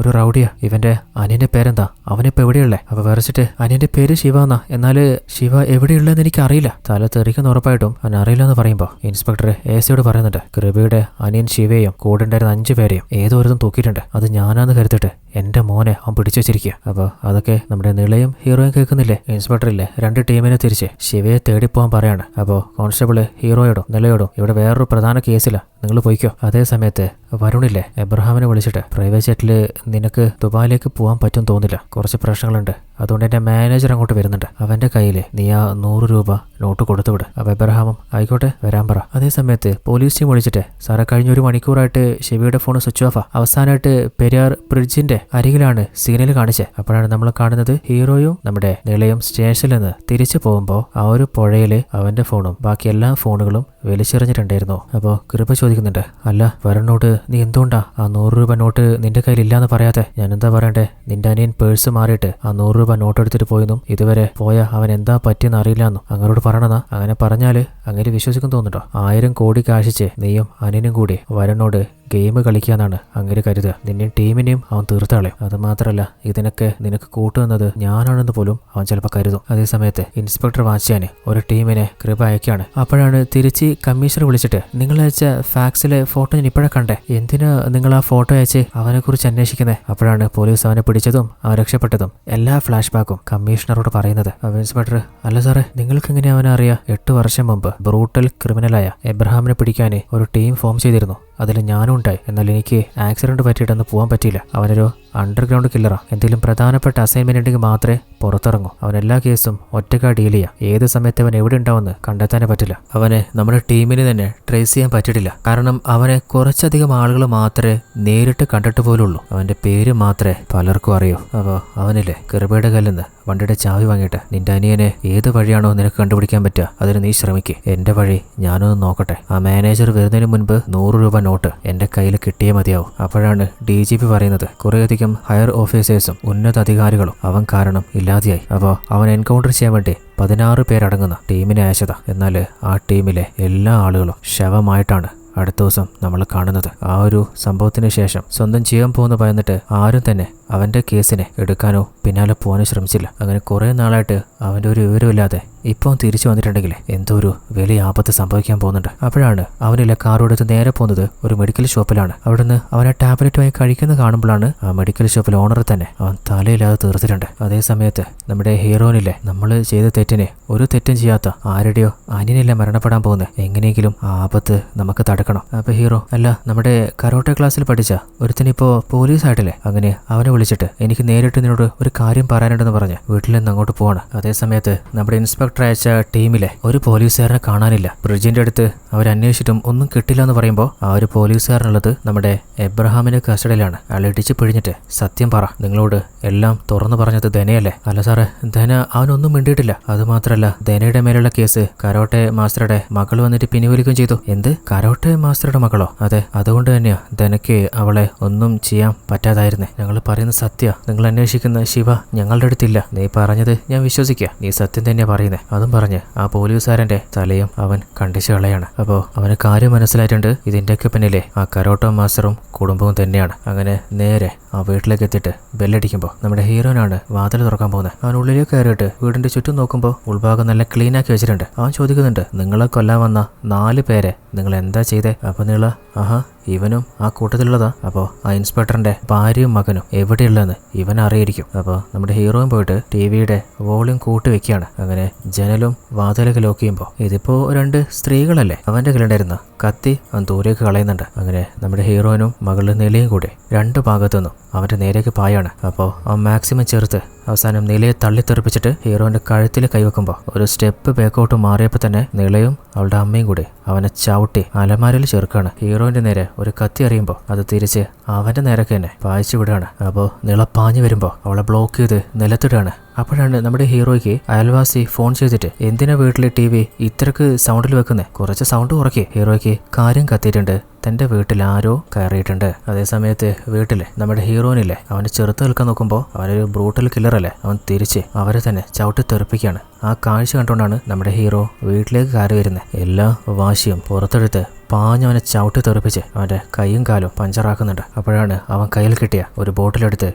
ഒരു റൗഡിയാ. ഇവന്റെ അനിയന്റെ പേരെന്താ? അവനിപ്പോ എവിടെയുള്ളേ? അപ്പൊ വരച്ചിട്ട് അനിയന്റെ പേര് ശിവ എന്നാ. എന്നാല് ശിവ എവിടെയുള്ളതെന്ന് എനിക്ക് അറിയില്ല. തല തെറിക്കുന്ന ഉറപ്പായിട്ടും അവൻ അറിയില്ലെന്ന് പറയുമ്പോ ഇൻസ്പെക്ടർ ACയോട് പറയുന്നുണ്ട് കൃപയുടെ അനിയൻ ശിവയും കൂടെ ഉണ്ടായിരുന്ന 5 പേരെയും ഏതോ ഒരുത്തും തൂക്കിയിട്ടുണ്ട്. അത് ഞാനാന്ന് കരുതിട്ട് എന്റെ മോനെ അവൻ പിടിച്ചു വെച്ചിരിക്കുക. അപ്പൊ അതൊക്കെ നമ്മുടെ നിളയും ഹീറോയും കേൾക്കുന്നില്ലേ? ഇൻസ്പെക്ടറില്ലേ 2 ടീമിനെ തിരിച്ച് ശിവയെ തേടിപ്പോവാൻ പറയാണ്. അപ്പോ കോൺസ്റ്റബിള് ഹീറോയോടും നിളയോടും ഇവിടെ വേറൊരു പ്രധാന കേസില്ല, നിങ്ങൾ പോയിക്കോ. അതേ സമയത്ത് വരുണില്ലേ എബ്രഹാമിനെ വിളിച്ചിട്ട് പ്രൈവറ്റ് ജെറ്റില് നിനക്ക് ദുബായിലേക്ക് പോകാൻ പറ്റും തോന്നില്ല, കുറച്ച് പ്രശ്നങ്ങളുണ്ട്, അതുകൊണ്ട് എന്റെ മാനേജർ അങ്ങോട്ട് വരുന്നുണ്ട്, അവന്റെ കയ്യിൽ നീ ആ 100 രൂപ നോട്ട് കൊടുത്തുവിട്. അപ്പൊ എബ്രഹാമും ആയിക്കോട്ടെ വരാൻ പറ. അതേ സമയത്ത് പോലീസ് ടീം വിളിച്ചിട്ട് സാറേ കഴിഞ്ഞ 1 മണിക്കൂറായിട്ട് ശിവയുടെ ഫോൺ സ്വിച്ച് ഓഫാ. അവസാനമായിട്ട് പെരിയാർ ബ്രിഡ്ജിന്റെ അരികിലാണ് സിഗ്നൽ കാണിച്ചത്. അപ്പോഴാണ് നമ്മൾ കാണുന്നത് ഹീറോയും നമ്മുടെ നിളയും സ്റ്റേഷനിൽ നിന്ന് തിരിച്ചു പോകുമ്പോൾ ആ ഒരു പുഴയില് അവന്റെ ഫോണും ബാക്കി എല്ലാ ഫോണുകളും വലിച്ചെറിഞ്ഞിട്ടുണ്ടായിരുന്നു. അപ്പോൾ കൃപ ചോദിക്കുന്നുണ്ട്, അല്ല വരനോട് നീ എന്തുകൊണ്ടാ ആ 100 രൂപ നോട്ട് നിന്റെ കയ്യിലില്ലാന്ന് പറയാതെ? ഞാൻ എന്താ പറയണ്ടേ? നിന്റെ അനിയൻ പേഴ്സ് മാറിയിട്ട് ആ 100 രൂപ നോട്ട് എടുത്തിട്ട് പോയെന്നും ഇതുവരെ പോയ അവൻ എന്താ പറ്റിയെന്ന് അറിയില്ലെന്നും അങ്ങോട്ട് പറയണതാ. അങ്ങനെ പറഞ്ഞാല് അങ്ങനെ വിശ്വസിക്കും തോന്നുന്നുണ്ടോ? 1000 കോടി കാശിച്ച് നീയും അനിയനും കൂടി വരനോട് ഗെയിം കളിക്കാന്നാണ് അങ്ങനെ കരുതുക. നിന്നെയും ടീമിനെയും അവൻ തീർത്താളയും. അത് മാത്രമല്ല ഇതിനൊക്കെ നിനക്ക് കൂട്ടുന്നത് ഞാനാണെന്ന് പോലും അവൻ ചിലപ്പോൾ കരുതും. അതേസമയത്ത് ഇൻസ്പെക്ടർ വാച്ചാന് ഒരു ടീമിനെ കൃപ അയക്കാണ്. അപ്പോഴാണ് തിരിച്ച് കമ്മീഷണർ വിളിച്ചിട്ട്, നിങ്ങൾ അയച്ച ഫാക്സിലെ ഫോട്ടോ ഞാൻ ഇപ്പോഴാണ് കണ്ടേ, എന്തിനാ നിങ്ങൾ ആ ഫോട്ടോ അയച്ച് അവനെക്കുറിച്ച് അന്വേഷിക്കുന്നത്? അപ്പോഴാണ് പോലീസ് അവനെ പിടിച്ചതും അവൻ രക്ഷപ്പെട്ടതും എല്ലാ ഫ്ലാഷ് ബാക്കും കമ്മീഷണറോട് പറയുന്നത്. അപ്പോൾ ഇൻസ്പെക്ടർ, അല്ല സാറേ നിങ്ങൾക്ക് എങ്ങനെ അവനെ അറിയാം? 8 വർഷം മുമ്പ് ബ്രൂട്ടൽ ക്രിമിനലായ എബ്രഹാമിനെ പിടിക്കാൻ ഒരു ടീം ഫോം ചെയ്തിരുന്നു. അതിൽ ഞാനും ഉണ്ടായി. എന്നാൽ എനിക്ക് ആക്സിഡന്റ് പറ്റിയിട്ടൊന്ന് പോകാൻ പറ്റിയില്ല. അവനൊരു അണ്ടർഗ്രൗണ്ട് കില്ലറാ. എന്തെങ്കിലും പ്രധാനപ്പെട്ട അസൈൻമെന്റ് ഉണ്ടെങ്കിൽ മാത്രമേ പുറത്തിറങ്ങും. അവൻ എല്ലാ കേസും ഒറ്റക്കാ ഡീൽ ചെയ്യാം. ഏത് സമയത്ത് അവൻ എവിടെ ഉണ്ടാവുമെന്ന് കണ്ടെത്താനേ പറ്റില്ല. അവനെ നമ്മുടെ ടീമിന് തന്നെ ട്രേസ് ചെയ്യാൻ പറ്റിയിട്ടില്ല. കാരണം അവനെ കുറച്ചധികം ആളുകൾ മാത്രമേ നേരിട്ട് കണ്ടിട്ട് പോലുള്ളൂ. അവന്റെ പേര് മാത്രമേ പലർക്കും അറിയൂ. അപ്പോൾ അവനില്ലേ കൃപയുടെ കയ്യിൽ നിന്ന് വണ്ടിയുടെ ചാവി വാങ്ങിയിട്ട് നിന്റെ അനിയനെ ഏത് വഴിയാണോ നിനക്ക് കണ്ടുപിടിക്കാൻ പറ്റുക അതിന് നീ ശ്രമിക്കുക. എന്റെ വഴി ഞാനൊന്ന് നോക്കട്ടെ. ആ മാനേജർ വരുന്നതിന് മുൻപ് 100 രൂപ നോട്ട് എന്റെ കയ്യിൽ കിട്ടിയേ മതിയാവും. അപ്പോഴാണ് DGP പറയുന്നത്, കുറേയധികം ഹയർ ഓഫീസേഴ്സും ഉന്നത അധികാരികളും അവൻ കാരണം ഇല്ലാതെയായി. അപ്പോൾ അവൻ എൻകൗണ്ടർ ചെയ്യാൻ വേണ്ടി 16 പേരടങ്ങുന്ന ടീമിനെ അയച്ചതാ. എന്നാൽ ആ ടീമിലെ എല്ലാ ആളുകളും ശവമായിട്ടാണ് അടുത്ത ദിവസം നമ്മൾ കാണുന്നത്. ആ ഒരു സംഭവത്തിന് ശേഷം സ്വന്തം ജീവൻ പോകുന്ന ഭയന്നിട്ട് ആരും തന്നെ അവന്റെ കേസിനെ എടുക്കാനോ പിന്നാലെ പോകാനോ ശ്രമിച്ചില്ല. അങ്ങനെ കുറെ നാളായിട്ട് അവന്റെ ഒരു വിവരമില്ലാതെ ഇപ്പോൾ തിരിച്ചു വന്നിട്ടുണ്ടെങ്കിൽ എന്തോ ഒരു വലിയ ആപത്ത് സംഭവിക്കാൻ പോകുന്നുണ്ട്. അപ്പോഴാണ് അവനില്ല കാറോടെടുത്ത് നേരെ പോകുന്നത് ഒരു മെഡിക്കൽ ഷോപ്പിലാണ്. അവിടുന്ന് അവനെ ടാബ്ലറ്റുമായി കഴിക്കുന്നത് കാണുമ്പോഴാണ് ആ മെഡിക്കൽ ഷോപ്പിൽ ഓണർ തന്നെ അവൻ തലയില്ലാതെ തീർത്തിട്ടുണ്ട്. അതേ സമയത്ത് നമ്മുടെ ഹീറോനില്ലേ നമ്മൾ ചെയ്ത തെറ്റിനെ ഒരു തെറ്റും ചെയ്യാത്ത ആരുടെയോ അനിയനില്ല മരണപ്പെടാൻ പോകുന്നത്. എങ്ങനെയെങ്കിലും ആ ആപത്ത് നമുക്ക് തടുക്കണം. അപ്പൊ ഹീറോ അല്ല നമ്മുടെ കരോട്ടെ ക്ലാസ്സിൽ പഠിച്ച ഒരുത്തനിപ്പോ പോലീസായിട്ടില്ലേ, അങ്ങനെ അവനെ വിളിച്ചിട്ട് എനിക്ക് നേരിട്ട് നിന്നോട് ഒരു കാര്യം പറയാനുണ്ടെന്ന് പറഞ്ഞ് വീട്ടിൽ നിന്ന് അങ്ങോട്ട് പോവാണ്. അതേസമയത്ത് നമ്മുടെ ഇൻസ്പെക്ടർ അയച്ച ടീമിലെ ഒരു പോലീസുകാരനെ കാണാനില്ല. ബ്രിഡ്ജിന്റെ അടുത്ത് അവർ അന്വേഷിച്ചിട്ടും ഒന്നും കിട്ടില്ല എന്ന് പറയുമ്പോൾ ആ ഒരു പോലീസുകാരനുള്ളത് നമ്മുടെ എബ്രഹാമിന്റെ കസ്റ്റഡിയിലാണ്. അയാൾ ഇടിച്ചു പിഴിഞ്ഞിട്ട്, സത്യം പറ, നിങ്ങളോട് എല്ലാം തുറന്നു പറഞ്ഞത് ധനയല്ലേ? അല്ല സാറേ, ധന അവനൊന്നും മിണ്ടിയിട്ടില്ല. അതുമാത്രമല്ല ധനയുടെ മേലുള്ള കേസ് കരോട്ടെ മാസ്റ്ററുടെ മകൾ വന്നിട്ട് പിൻവലിക്കുകയും ചെയ്തു. എന്ത്, കരോട്ടെ മാസ്റ്ററുടെ മകളോ? അതെ, അതുകൊണ്ട് തന്നെയാ ധനയ്ക്ക് അവളെ ഒന്നും ചെയ്യാൻ പറ്റാതായിരുന്നേ. ഞങ്ങൾ പറയുന്ന സത്യ, നിങ്ങൾ അന്വേഷിക്കുന്ന ശിവ ഞങ്ങളുടെ അടുത്തില്ല. നീ പറഞ്ഞത് ഞാൻ വിശ്വസിക്കുക, നീ സത്യം തന്നെയാ പറയുന്നത്. അതും പറഞ്ഞ് ആ പോലീസുകാരന്റെ തലയും അവൻ കണ്ടിച്ചു കളയാണ്. അപ്പോൾ അവന് കാര്യം മനസ്സിലായിട്ടുണ്ട്. ഇതിന്റെയൊക്കെ പിന്നിലെ ആ കരോട്ടോ മാസ്റ്ററും കുടുംബവും തന്നെയാണ്. അങ്ങനെ നേരെ ആ വീട്ടിലേക്ക് എത്തിയിട്ട് ബെല്ലടിക്കുമ്പോൾ നമ്മുടെ ഹീറോനാണ് വാതിൽ തുറക്കാൻ പോകുന്നത്. അവൻ ഉള്ളിലേക്ക് കയറിയിട്ട് വീടിന്റെ ചുറ്റും നോക്കുമ്പോൾ ഉൾഭാഗം നല്ല ക്ലീൻ ആക്കി വെച്ചിട്ടുണ്ട്. അവൻ ചോദിക്കുന്നുണ്ട്, നിങ്ങളെ കൊല്ലാൻ വന്ന 4 പേരെ നിങ്ങൾ എന്താ ചെയ്തേ? അപ്പൊ നീള, ആഹാ ഇവനും ആ കൂട്ടത്തിലുള്ളതാ. അപ്പോൾ ആ ഇൻസ്പെക്ടറിന്റെ ഭാര്യയും മകനും എവിടെയുള്ളതെന്ന് ഇവൻ അറിയിരിക്കും. അപ്പോൾ നമ്മുടെ ഹീറോയും പോയിട്ട് ടിവിയുടെ വോളിയം കൂട്ടി വെക്കുകയാണ്. അങ്ങനെ ജനലും വാതിലൊക്കെ ലോക്ക് ചെയ്യുമ്പോൾ ഇതിപ്പോ 2 സ്ത്രീകളല്ലേ, അവന്റെ കയ്യിലുണ്ടായിരുന്ന കത്തി അവൻ ദൂരേക്ക് കളയുന്നുണ്ട്. അങ്ങനെ നമ്മുടെ ഹീറോയിനും മകളുടെ നിലയും കൂടി 2 ഭാഗത്തുനിന്നും അവന്റെ നേരേക്ക് പായാണ്. അപ്പോൾ അവൻ മാക്സിമം ചേർത്ത് അവസാനം നിലയെ തള്ളിത്തെറിപ്പിച്ചിട്ട് ഹീറോന്റെ കഴുത്തിൽ കൈവെക്കുമ്പോൾ ഒരു സ്റ്റെപ്പ് ബാക്കോട്ട് മാറിയപ്പോൾ തന്നെ നിളയും അവളുടെ അമ്മയും കൂടി അവനെ ചവിട്ടി അലമാരയിൽ ചേർക്കാണ്. ഹീറോയിന്റെ നേരെ ഒരു കത്തി അറിയുമ്പോൾ അത് തിരിച്ച് അവന്റെ നേരൊക്കെ തന്നെ പായിച്ചു വിടുകയാണ്. അപ്പോൾ നിള പാഞ്ഞു വരുമ്പോൾ അവളെ ബ്ലോക്ക് ചെയ്ത് നിലത്തിടുകയാണ്. അപ്പോഴാണ് നമ്മുടെ ഹീറോയ്ക്ക് അയൽവാസി ഫോൺ ചെയ്തിട്ട്, എന്തിനാ വീട്ടിലെ TV ഇത്രക്ക് സൗണ്ടിൽ വെക്കുന്നേ, കുറച്ച് സൗണ്ട് കുറയ്ക്കേ, ഹീറോയ്ക്ക് കാര്യം കത്തിയിട്ടുണ്ട്, തന്റെ വീട്ടിൽ ആരോ കയറിയിട്ടുണ്ട്. അതേസമയത്ത് വീട്ടിലെ നമ്മുടെ ഹീറോയിനില്ലേ അവന് ചെറുത്ത് നിൽക്കാൻ നോക്കുമ്പോൾ അവനൊരു ബ്രൂട്ടൽ കില്ലറല്ലേ, അവൻ തിരിച്ച് അവരെ തന്നെ ചവിട്ടി തെറിപ്പിക്കുകയാണ്. ആ കാഴ്ച കണ്ടുകൊണ്ടാണ് നമ്മുടെ ഹീറോ വീട്ടിലേക്ക് കയറി വരുന്നത്. എല്ലാ വാശിയും പുറത്തെടുത്ത് പാഞ്ഞവനെ ചവിട്ടി തെറിപ്പിച്ച് അവന്റെ കൈയും കാലും പഞ്ചറാക്കുന്നുണ്ട്. അപ്പോഴാണ് അവൻ കയ്യിൽ കിട്ടിയ ഒരു ബോട്ടിലെടുത്ത്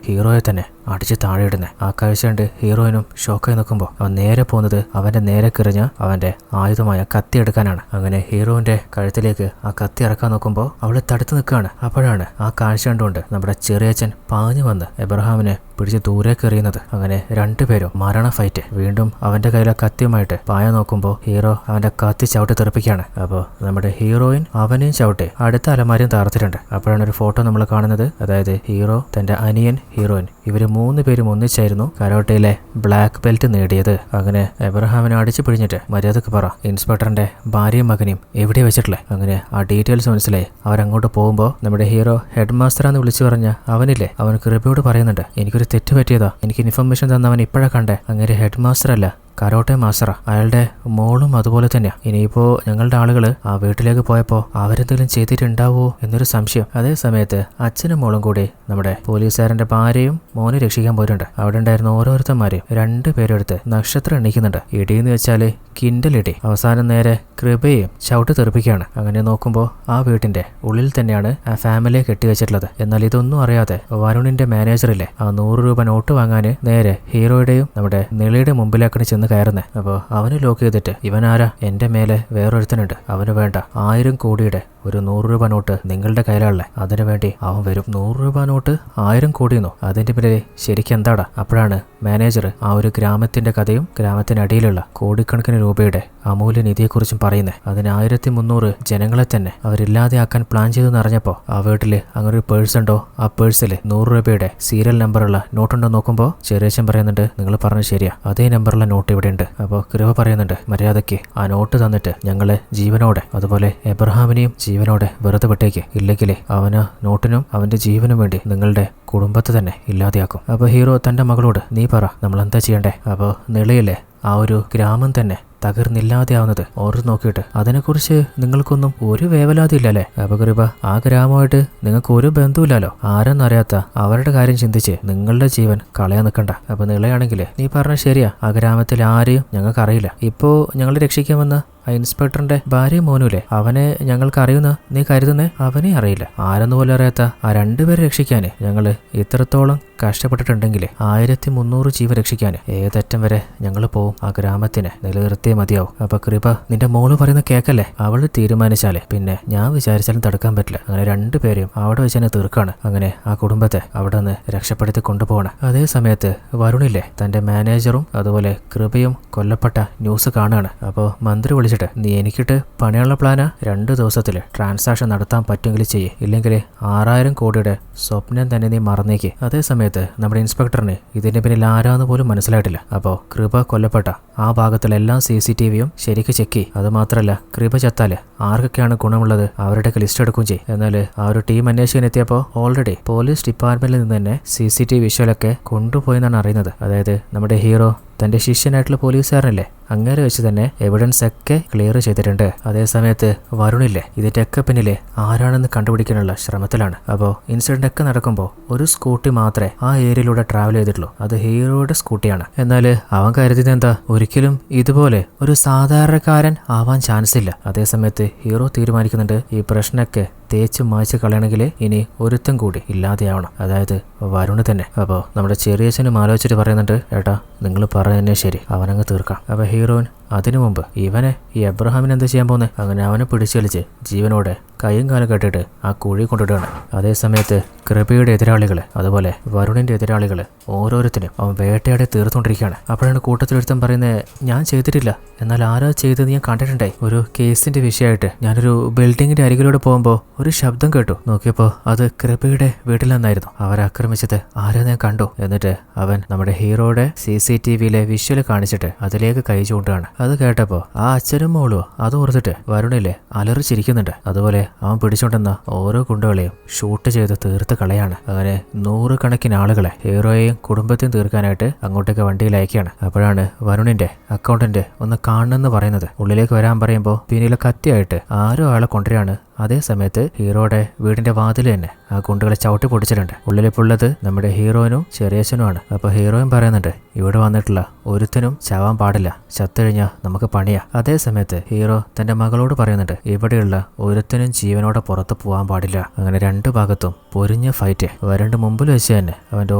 ഹീറോയെ തന്നെ അടിച്ച് താഴെ ഇടുന്നത്. ആ കാഴ്ച കണ്ട് ഹീറോയിനും ഷോക്കായി നോക്കുമ്പോൾ അവൻ നേരെ പോകുന്നത് അവന്റെ നേരെ കിറിഞ്ഞ അവന്റെ ആയുധമായ കത്തി എടുക്കാനാണ്. അങ്ങനെ ഹീറോയിന്റെ കഴുത്തിലേക്ക് ആ കത്തി ഇറക്കാൻ നോക്കുമ്പോൾ അവളെ തടുത്തു നിൽക്കുകയാണ്. അപ്പോഴാണ് ആ കാഴ്ച കണ്ടുകൊണ്ട് നമ്മുടെ ചെറിയച്ഛൻ പാഞ്ഞു വന്ന് എബ്രഹാമിനെ പിടിച്ച് ദൂരേക്ക് എറിയുന്നത്. അങ്ങനെ 2 പേരും മരണ ഫൈറ്റ്. വീണ്ടും അവന്റെ കയ്യിലെ കത്തിയുമായിട്ട് പായ നോക്കുമ്പോൾ ഹീറോ അവന്റെ കത്തി ചവിട്ടി തെറിപ്പിക്കുകയാണ്. അപ്പോൾ നമ്മുടെ ഹീറോയിൻ അവനെയും ചവിട്ടി അടുത്ത അലമാരയും താർത്തിട്ടുണ്ട്. അപ്പോഴാണ് ഒരു ഫോട്ടോ നമ്മൾ കാണുന്നത്. അതായത് ഹീറോ, തന്റെ അനിയൻ, ഹീറോയിൻ, ഇവര് 3 പേരും ഒന്നിച്ചായിരുന്നു കരോട്ടയിലെ ബ്ലാക്ക് ബെൽറ്റ് നേടിയത്. അങ്ങനെ എബ്രഹാമിനെ അടിച്ചു പിടിഞ്ഞിട്ട്, മര്യാദക്ക് പറ, ഇൻസ്പെക്ടറിന്റെ ഭാര്യയും മകനെയും എവിടെ വെച്ചിട്ടില്ലേ? അങ്ങനെ ആ ഡീറ്റെയിൽസ് മനസ്സിലായി. അവരങ്ങോട്ട് പോകുമ്പോൾ നമ്മുടെ ഹീറോ ഹെഡ് മാസ്റ്ററാന്ന് വിളിച്ചു പറഞ്ഞ അവനില്ലേ, അവൻ കൃപയോട് പറയുന്നുണ്ട്, എനിക്കൊരു തെറ്റ് പറ്റിയതാ, എനിക്ക് ഇൻഫർമേഷൻ തന്നവൻ ഇപ്പോഴാ കണ്ടേ. അങ്ങനെ ഹെഡ് മാസ്റ്റർ അല്ല, കരോട്ടെ മാസ്റ്ററാ. അയാളുടെ മോളും അതുപോലെ തന്നെയാ. ഇനിയിപ്പോ ഞങ്ങളുടെ ആളുകള് ആ വീട്ടിലേക്ക് പോയപ്പോ അവരെന്തെങ്കിലും ചെയ്തിട്ടുണ്ടാവോ എന്നൊരു സംശയം. അതേ സമയത്ത് അച്ഛനും മോളും കൂടി നമ്മുടെ പോലീസുകാരന്റെ ഭാര്യയും മോനെ രക്ഷിക്കാൻ പോയിട്ടുണ്ട്. അവിടെ ഉണ്ടായിരുന്ന ഓരോരുത്തന്മാരെയും 2 പേരെടുത്ത് നക്ഷത്രം എണ്ണിക്കുന്നുണ്ട്. ഇടിയെന്ന് വെച്ചാല് കിൻഡലിടി. അവസാനം നേരെ കൃപയും ചവിട്ട് തെറിപ്പിക്കുകയാണ്. അങ്ങനെ നോക്കുമ്പോൾ ആ വീട്ടിന്റെ ഉള്ളിൽ തന്നെയാണ് ആ ഫാമിലിയെ കെട്ടിവെച്ചിട്ടുള്ളത്. എന്നാൽ ഇതൊന്നും അറിയാതെ വരുണിന്റെ മാനേജറില്ലേ ആ 100 രൂപ നോട്ട് വാങ്ങാന് നേരെ ഹീറോയുടെയും നമ്മുടെ നിളയുടെ മുമ്പിലേക്കാണ് ചെന്ന് കയറുന്നത്. അപ്പോൾ അവന് ലോക്ക് ചെയ്തിട്ട് ഇവനാരാ, എന്റെ മേലെ വേറൊരുത്തനുണ്ട്, അവന് വേണ്ട 1000 കോടിയുടെ ഒരു 100 രൂപ നോട്ട് നിങ്ങളുടെ കയ്യിലാണല്ലേ, അതിനു വേണ്ടി അവൻ വരും. 100 രൂപ നോട്ട് 1000 കോടിയെന്നോ, അതിന്റെ പിന്നിൽ ശരിക്കും എന്താടാ? അപ്പോഴാണ് മാനേജർ ആ ഒരു ഗ്രാമത്തിന്റെ കഥയും ഗ്രാമത്തിനടിയിലുള്ള കോടിക്കണക്കിന് രൂപയുടെ അമൂല്യ നിധിയെക്കുറിച്ചും പറയുന്നത്. അതിന് 1300 ജനങ്ങളെ തന്നെ അവരില്ലാതെയാക്കാൻ പ്ലാൻ ചെയ്തെന്ന് അറിഞ്ഞപ്പോൾ ആ വീട്ടില് അങ്ങനെ ഒരു പേഴ്സ് ഉണ്ടോ, ആ പേഴ്സിൽ 100 രൂപയുടെ സീരിയൽ നമ്പറുള്ള നോട്ടുണ്ടോ നോക്കുമ്പോൾ ചെറിയച്ഛൻ പറയുന്നുണ്ട്, നിങ്ങൾ പറഞ്ഞ ശരിയാ, അതേ നമ്പറുള്ള നോട്ട് ഇവിടെ ഉണ്ട്. അപ്പോൾ കൃപ പറയുന്നുണ്ട്, മര്യാദയ്ക്ക് ആ നോട്ട് തന്നിട്ട് ഞങ്ങളെ ജീവനോടെ അതുപോലെ എബ്രഹാമിനെയും ജീവനോടെ വെറുതെ വിട്ടേക്ക്, ഇല്ലെങ്കിലേ അവന് നോട്ടിനും അവന്റെ ജീവനും വേണ്ടി നിങ്ങളുടെ കുടുംബത്തെ തന്നെ ഇല്ലാതെയാക്കും. അപ്പോൾ ഹീറോ തന്റെ മകളോട്, നീ പറ നമ്മൾ എന്താ ചെയ്യണ്ടേ? അപ്പോൾ നിളയിലെ ആ ഒരു ഗ്രാമം തന്നെ തകർന്നില്ലാതെയാവുന്നത് ഓർത്ത് നോക്കിയിട്ട് അതിനെക്കുറിച്ച് നിങ്ങൾക്കൊന്നും ഒരു വേവലാതി ഇല്ലല്ലേ? അപ്പോൾ കൃപ, ആ ഗ്രാമമായിട്ട് നിങ്ങൾക്ക് ഒരു ബന്ധവുമില്ലല്ലോ, ആരെന്നറിയാത്ത അവരുടെ കാര്യം ചിന്തിച്ച് നിങ്ങളുടെ ജീവൻ കളയാൻ നിൽക്കണ്ട. അപ്പോൾ നിളയാണെങ്കിൽ നീ പറഞ്ഞ ശരിയാ, ആ ഗ്രാമത്തിൽ ആരെയും ഞങ്ങൾക്കറിയില്ല. ഇപ്പോൾ ഞങ്ങൾ രക്ഷിക്കാൻ വന്ന ആ ഇൻസ്പെക്ടറിന്റെ ഭാര്യയും മോനുല്ലേ, അവനെ ഞങ്ങൾക്ക് അറിയുന്ന നീ കരുതുന്നേ അവനെ അറിയില്ല. ആരെന്ന് പോലും അറിയാത്ത ആ 2 പേരെ രക്ഷിക്കാന് ഞങ്ങള് ഇത്രത്തോളം കഷ്ടപ്പെട്ടിട്ടുണ്ടെങ്കിൽ 1300 ജീവ രക്ഷിക്കാന് ഏതറ്റം വരെ ഞങ്ങൾ പോവും. ആ ഗ്രാമത്തിനെ നിലനിർത്തിയേ മതിയാവും. അപ്പൊ കൃപ, നിന്റെ മോള് പറയുന്ന കേക്കല്ലേ, അവള് തീരുമാനിച്ചാലേ പിന്നെ ഞാൻ വിചാരിച്ചാലും തടുക്കാൻ പറ്റില്ല. അങ്ങനെ 2 പേരെയും അവിടെ വെച്ച് തന്നെ തീർക്കാണ്. അങ്ങനെ ആ കുടുംബത്തെ അവിടെ നിന്ന് രക്ഷപ്പെടുത്തി കൊണ്ടുപോകണം. അതേ സമയത്ത് വരുണില്ലേ, തന്റെ മാനേജറും അതുപോലെ കൃപയും കൊല്ലപ്പെട്ട ന്യൂസ് കാണുകയാണ്. അപ്പോൾ മന്ത്രി വിളിച്ചിട്ട്, നീ എനിക്കിട്ട് പണിയുള്ള പ്ലാനാ, 2 ദിവസത്തില് ട്രാൻസാക്ഷൻ നടത്താൻ പറ്റുമെങ്കിൽ ചെയ്യേ, ഇല്ലെങ്കിൽ 6000 കോടിയുടെ സ്വപ്നം തന്നെ നീ മറന്നേക്ക്. അതേ സമയത്ത് നമ്മുടെ ഇൻസ്പെക്ടറിന് ഇതിന്റെ പിന്നിൽ ആരാന്ന് പോലും മനസ്സിലായിട്ടില്ല. അപ്പോൾ കൃപ കൊല്ലപ്പെട്ട ആ ഭാഗത്തുള്ള എല്ലാ CCTVയും ശരിക്ക് ചെക്ക് ചെയ്യും. അത് മാത്രമല്ല, കൃപ ചത്താല് ആർക്കൊക്കെയാണ് ഗുണമുള്ളത് അവരുടെയൊക്കെ ലിസ്റ്റ് എടുക്കുകയും ചെയ്യും. എന്നാൽ ആ ഒരു ടീം അന്വേഷിക്കാൻ എത്തിയപ്പോൾ ഓൾറെഡി പോലീസ് ഡിപ്പാർട്ട്മെന്റിൽ നിന്ന് തന്നെ CCTV വിഷ്വലൊക്കെ കൊണ്ടുപോയെന്നാണ് അറിയുന്നത്. അതായത് നമ്മുടെ ഹീറോ തന്റെ ശിഷ്യനായിട്ടുള്ള പോലീസുകാരനല്ലേ, അങ്ങനെ വെച്ച് തന്നെ എവിഡൻസ് ഒക്കെ ക്ലിയർ ചെയ്തിട്ടുണ്ട്. അതേ സമയത്ത് വരുണില്ലേ, ഇതിന്റെയൊക്കെ പിന്നിലെ ആരാണെന്ന് കണ്ടുപിടിക്കാനുള്ള ശ്രമത്തിലാണ്. അപ്പോൾ ഇൻസിഡന്റ് ഒക്കെ നടക്കുമ്പോൾ ഒരു സ്കൂട്ടി മാത്രമേ ആ ഏരിയയിലൂടെ ട്രാവൽ ചെയ്തിട്ടുള്ളൂ. അത് ഹീറോയുടെ സ്കൂട്ടിയാണ്. എന്നാൽ അവൻ കരുതിയത് എന്താ, ഒരിക്കലും ഇതുപോലെ ഒരു സാധാരണക്കാരൻ ആവാൻ ചാൻസ് ഇല്ല. അതേ സമയത്ത് ഹീറോ തീരുമാനിക്കുന്നുണ്ട്, ഈ പ്രശ്നമൊക്കെ തേച്ച് മായ്ച്ച് കളയണമെങ്കിൽ ഇനി ഒരുത്തം കൂടി ഇല്ലാതെയാവണം, അതായത് വരുണ് തന്നെ. അപ്പോൾ നമ്മുടെ ചെറിയച്ഛനും ആലോചിച്ചിട്ട് പറയുന്നുണ്ട്, ഏട്ടാ നിങ്ങൾ പറയുന്നതന്നെ ശരി, അവനങ്ങ് തീർക്കാം. അപ്പോൾ ഹീറോയിൻ അതിനു മുമ്പ് ഇവനെ ഈ എബ്രഹാമിനെ എന്താ ചെയ്യാൻ പോകുന്നത്? അങ്ങനെ അവനെ പിടിച്ചലിച്ച് ജീവനോടെ കൈയും കാലം കെട്ടിട്ട് ആ കുഴി കൊണ്ടിടുകയാണ്. അതേ സമയത്ത് കൃപയുടെ എതിരാളികൾ അതുപോലെ വരുണിന്റെ എതിരാളികൾ ഓരോരുത്തരും അവൻ വേട്ടയാടെ തീർത്തുകൊണ്ടിരിക്കുകയാണ്. അപ്പോഴാണ് കൂട്ടത്തിലൊരുത്തൻ പറയുന്നത്, ഞാൻ ചെയ്തിട്ടില്ല, എന്നാൽ ആരാ ചെയ്തത് ഞാൻ കണ്ടിട്ടുണ്ടായി. ഒരു കേസിന്റെ വിഷയമായിട്ട് ഞാനൊരു ബിൽഡിങ്ങിന്റെ അരികിലൂടെ പോകുമ്പോൾ ഒരു ശബ്ദം കേട്ടു. നോക്കിയപ്പോൾ അത് കൃപയുടെ വീട്ടിൽ നിന്നായിരുന്നു. അവരെ ആക്രമിച്ചത് ആരോ ഞാൻ കണ്ടു. എന്നിട്ട് അവൻ നമ്മുടെ ഹീറോയുടെ CCTVയിലെ വിഷ്വല് കാണിച്ചിട്ട് അതിലേക്ക് കൈ ചൂണ്ടാണ്. അത് കേട്ടപ്പോൾ ആ അച്ഛനും മോളും അത് ഓർത്തിട്ട് വരുണില്ലേ അലറിച്ചിരിക്കുന്നുണ്ട്. അതുപോലെ അവൻ പിടിച്ചോണ്ടെന്ന ഓരോ ഗുണ്ടകളെയും ഷൂട്ട് ചെയ്ത് തീർത്ത് കളയാണ്. അങ്ങനെ 100 കണക്കിന് ആളുകളെ ഹീറോയെയും കുടുംബത്തെയും തീർക്കാനായിട്ട് അങ്ങോട്ടേക്ക് വണ്ടിയിൽ അയക്കുകയാണ്. അപ്പോഴാണ് വരുണിന്റെ അക്കൗണ്ടന്റ് ഒന്ന് കാണണമെന്ന് പറയുന്നത്. ഉള്ളിലേക്ക് വരാൻ പറയുമ്പോൾ പിന്നിലെ കത്തിയായിട്ട് ആരോ ആളെ കൊണ്ടുവരികയാണ്. അതേ സമയത്ത് ഹീറോയുടെ വീടിന്റെ വാതിൽ തന്നെ ആ ഗുണ്ടുകളെ ചവിട്ടി പൊടിച്ചിട്ടുണ്ട്. ഉള്ളിലിപ്പോൾ ഉള്ളത് നമ്മുടെ ഹീറോയിനും ചെറിയച്ഛനുമാണ്. അപ്പോൾ ഹീറോയും പറയുന്നുണ്ട്, ഇവിടെ വന്നിട്ടുള്ള ഒരുത്തനും ചാവാൻ പാടില്ല, ചത്തുകഴിഞ്ഞാൽ നമുക്ക് പണിയാ. അതേ സമയത്ത് ഹീറോ തന്റെ മകളോട് പറയുന്നുണ്ട്, ഇവിടെയുള്ള ഒരുത്തനും ജീവനോടെ പുറത്ത് പോകാൻ പാടില്ല. അങ്ങനെ 2 ഭാഗത്തും പൊരിഞ്ഞ ഫൈറ്റ്. വരണ്ട് മുമ്പിൽ വെച്ച് തന്നെ അവന്റെ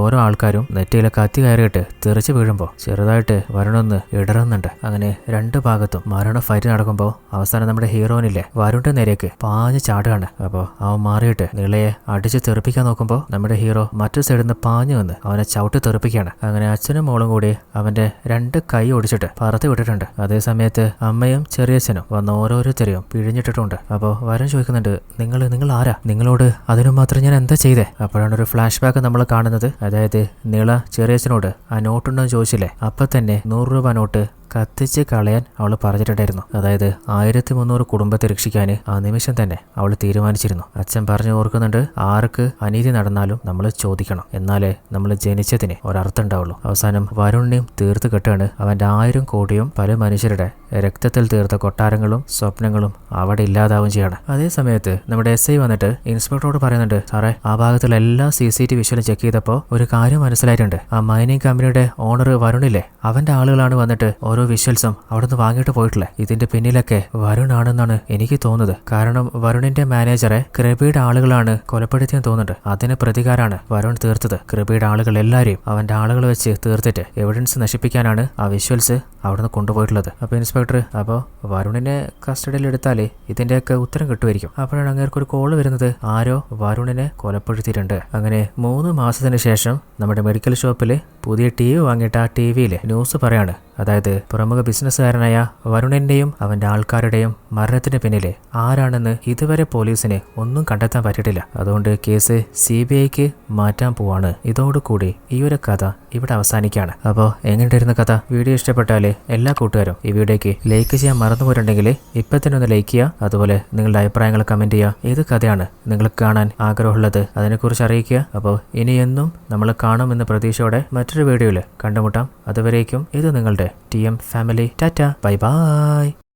ഓരോ ആൾക്കാരും നെറ്റിയിലെ കത്തി കയറിയിട്ട് തെറിച്ച് വീഴുമ്പോൾ ചെറുതായിട്ട് വരുണൊന്ന് ഇടറുന്നുണ്ട്. അങ്ങനെ 2 ഭാഗത്തും മരണ ഫൈറ്റ് നടക്കുമ്പോൾ അവസാനം നമ്മുടെ ഹീറോയിനില്ലേ വരുണിന്റെ നേരേക്ക് പാഞ്ഞ് ചാടുകയാണ്. അപ്പോൾ അവൻ മാറിയിട്ട് നിളയെ അടിച്ച് തെറിപ്പിക്കാൻ നോക്കുമ്പോൾ നമ്മുടെ ഹീറോ മറ്റു സൈഡിൽ നിന്ന് പാഞ്ഞു വന്ന് അവനെ ചവിട്ടി തെറിപ്പിക്കുകയാണ്. അങ്ങനെ അച്ഛനും മോളും കൂടി അവന്റെ 2 കൈ ഒടിച്ചിട്ട് പറത്തി വിട്ടിട്ടുണ്ട്. അതേ സമയത്ത് അമ്മയും ചെറിയച്ഛനും വന്ന് ഓരോരുത്തരെയും പിഴിഞ്ഞിട്ടിട്ടുണ്ട്. അപ്പോൾ വരൻ ചോദിക്കുന്നുണ്ട്, നിങ്ങൾ ആരാ? നിങ്ങളോട് അതിനു മാത്രം ഞാൻ എന്താ ചെയ്തേ? അപ്പോഴാണ് ഒരു ഫ്ലാഷ് ബാക്ക് നമ്മൾ കാണുന്നത്. അതായത് നിള ചെറിയച്ഛനോട് ആ നോട്ടുണ്ടോ എന്ന് ചോദിച്ചില്ലേ, അപ്പൊ തന്നെ 100 രൂപ നോട്ട് കത്തിച്ച് കളയാൻ അവൾ പറഞ്ഞിട്ടുണ്ടായിരുന്നു. അതായത് 1300 കുടുംബത്തെ രക്ഷിക്കാൻ ആ നിമിഷം തന്നെ അവൾ തീരുമാനിച്ചിരുന്നു. അച്ഛൻ പറഞ്ഞു ഓർക്കുന്നുണ്ട്, ആർക്ക് അനീതി നടന്നാലും നമ്മൾ ചോദിക്കണം, എന്നാലേ നമ്മൾ ജനിച്ചതിന് ഒരർത്ഥം ഉണ്ടാവുള്ളൂ. അവസാനം വരുണിനെയും തീർത്ത് കെട്ടാണ്. അവന്റെ 1000 കോടിയും പല മനുഷ്യരുടെ രക്തത്തിൽ തീർത്ത കൊട്ടാരങ്ങളും സ്വപ്നങ്ങളും അവിടെ ഇല്ലാതാവും ചെയ്യാണ്. അതേ സമയത്ത് നമ്മുടെ SI വന്നിട്ട് ഇൻസ്പെക്ടറോട് പറയുന്നുണ്ട്, സാറേ ആ ഭാഗത്തുള്ള എല്ലാ CCTV വിഷ്വലും ചെക്ക് ചെയ്തപ്പോൾ ഒരു കാര്യം മനസ്സിലായിട്ടുണ്ട്. ആ മൈനിങ് കമ്പനിയുടെ ഓണർ വരുണില്ലേ, അവന്റെ ആളുകളാണ് വന്നിട്ട് ഓരോ വിഷ്വൽസും അവിടുന്ന് വാങ്ങിയിട്ട് പോയിട്ടില്ലേ. ഇതിന്റെ പിന്നിലൊക്കെ വരുൺ ആണെന്നാണ് എനിക്ക് തോന്നുന്നത്. കാരണം വരുണിന്റെ മാനേജറെ കൃപയുടെ ആളുകളാണ് കൊലപ്പെടുത്തിയെന്ന് തോന്നുന്നുണ്ട്. അതിന് പ്രതികാരാണ് വരുൺ തീർത്തത്. കൃപയുടെ ആളുകൾ എല്ലാവരെയും അവന്റെ ആളുകൾ വെച്ച് തീർത്തിട്ട് എവിഡൻസ് നശിപ്പിക്കാനാണ് ആ വിഷ്വൽസ് അവിടുന്ന് കൊണ്ടുപോയിട്ടുള്ളത്. അപ്പൊ ഇൻസ്പെക്ടർ, അപ്പോൾ വരുണിനെ കസ്റ്റഡിയിൽ എടുത്താലേ ഇതിന്റെയൊക്കെ ഉത്തരം കിട്ടുമായിരിക്കും. അപ്പോഴാണ് അങ്ങേർക്ക് ഒരു കോള് വരുന്നത്, ആരോ വരുണിനെ കൊലപ്പെടുത്തിയിട്ടുണ്ട്. അങ്ങനെ 3 മാസത്തിന് ശേഷം നമ്മുടെ മെഡിക്കൽ ഷോപ്പിൽ പുതിയ TV വാങ്ങിയിട്ട് ആ TV-യിൽ ന്യൂസ് പറയാണ്. അതായത് പ്രമുഖ ബിസിനസ്സുകാരനായ വരുണിന്റെയും അവന്റെ ആൾക്കാരുടെയും മരണത്തിന് പിന്നിലെ ആരാണെന്ന് ഇതുവരെ പോലീസിന് ഒന്നും കണ്ടെത്താൻ പറ്റിയിട്ടില്ല. അതുകൊണ്ട് കേസ് CBIക്ക് മാറ്റാൻ പോവാണ്. ഇതോടുകൂടി ഈ ഒരു കഥ ഇവിടെ അവസാനിക്കുകയാണ്. അപ്പോൾ എങ്ങനെയുണ്ടായിരുന്ന കഥ? വീഡിയോ ഇഷ്ടപ്പെട്ടാലേ എല്ലാ കൂട്ടുകാരും ഈ വീഡിയോയ്ക്ക് ലൈക്ക് ചെയ്യാൻ മറന്നുപോയിട്ടുണ്ടെങ്കിൽ ഇപ്പം തന്നെ ഒന്ന് ലൈക്ക് ചെയ്യുക. അതുപോലെ നിങ്ങളുടെ അഭിപ്രായങ്ങൾ കമന്റ് ചെയ്യുക. ഏത് കഥയാണ് നിങ്ങൾക്ക് കാണാൻ ആഗ്രഹമുള്ളത് അതിനെക്കുറിച്ച് അറിയിക്കുക. അപ്പോൾ ഇനി എന്നും നമ്മൾ കാണുമെന്ന പ്രതീക്ഷയോടെ മറ്റൊരു വീഡിയോയിൽ കണ്ടുമുട്ടാം. അതുവരേക്കും ഇത് നിങ്ങളുടെ TM family. Tata, bye bye.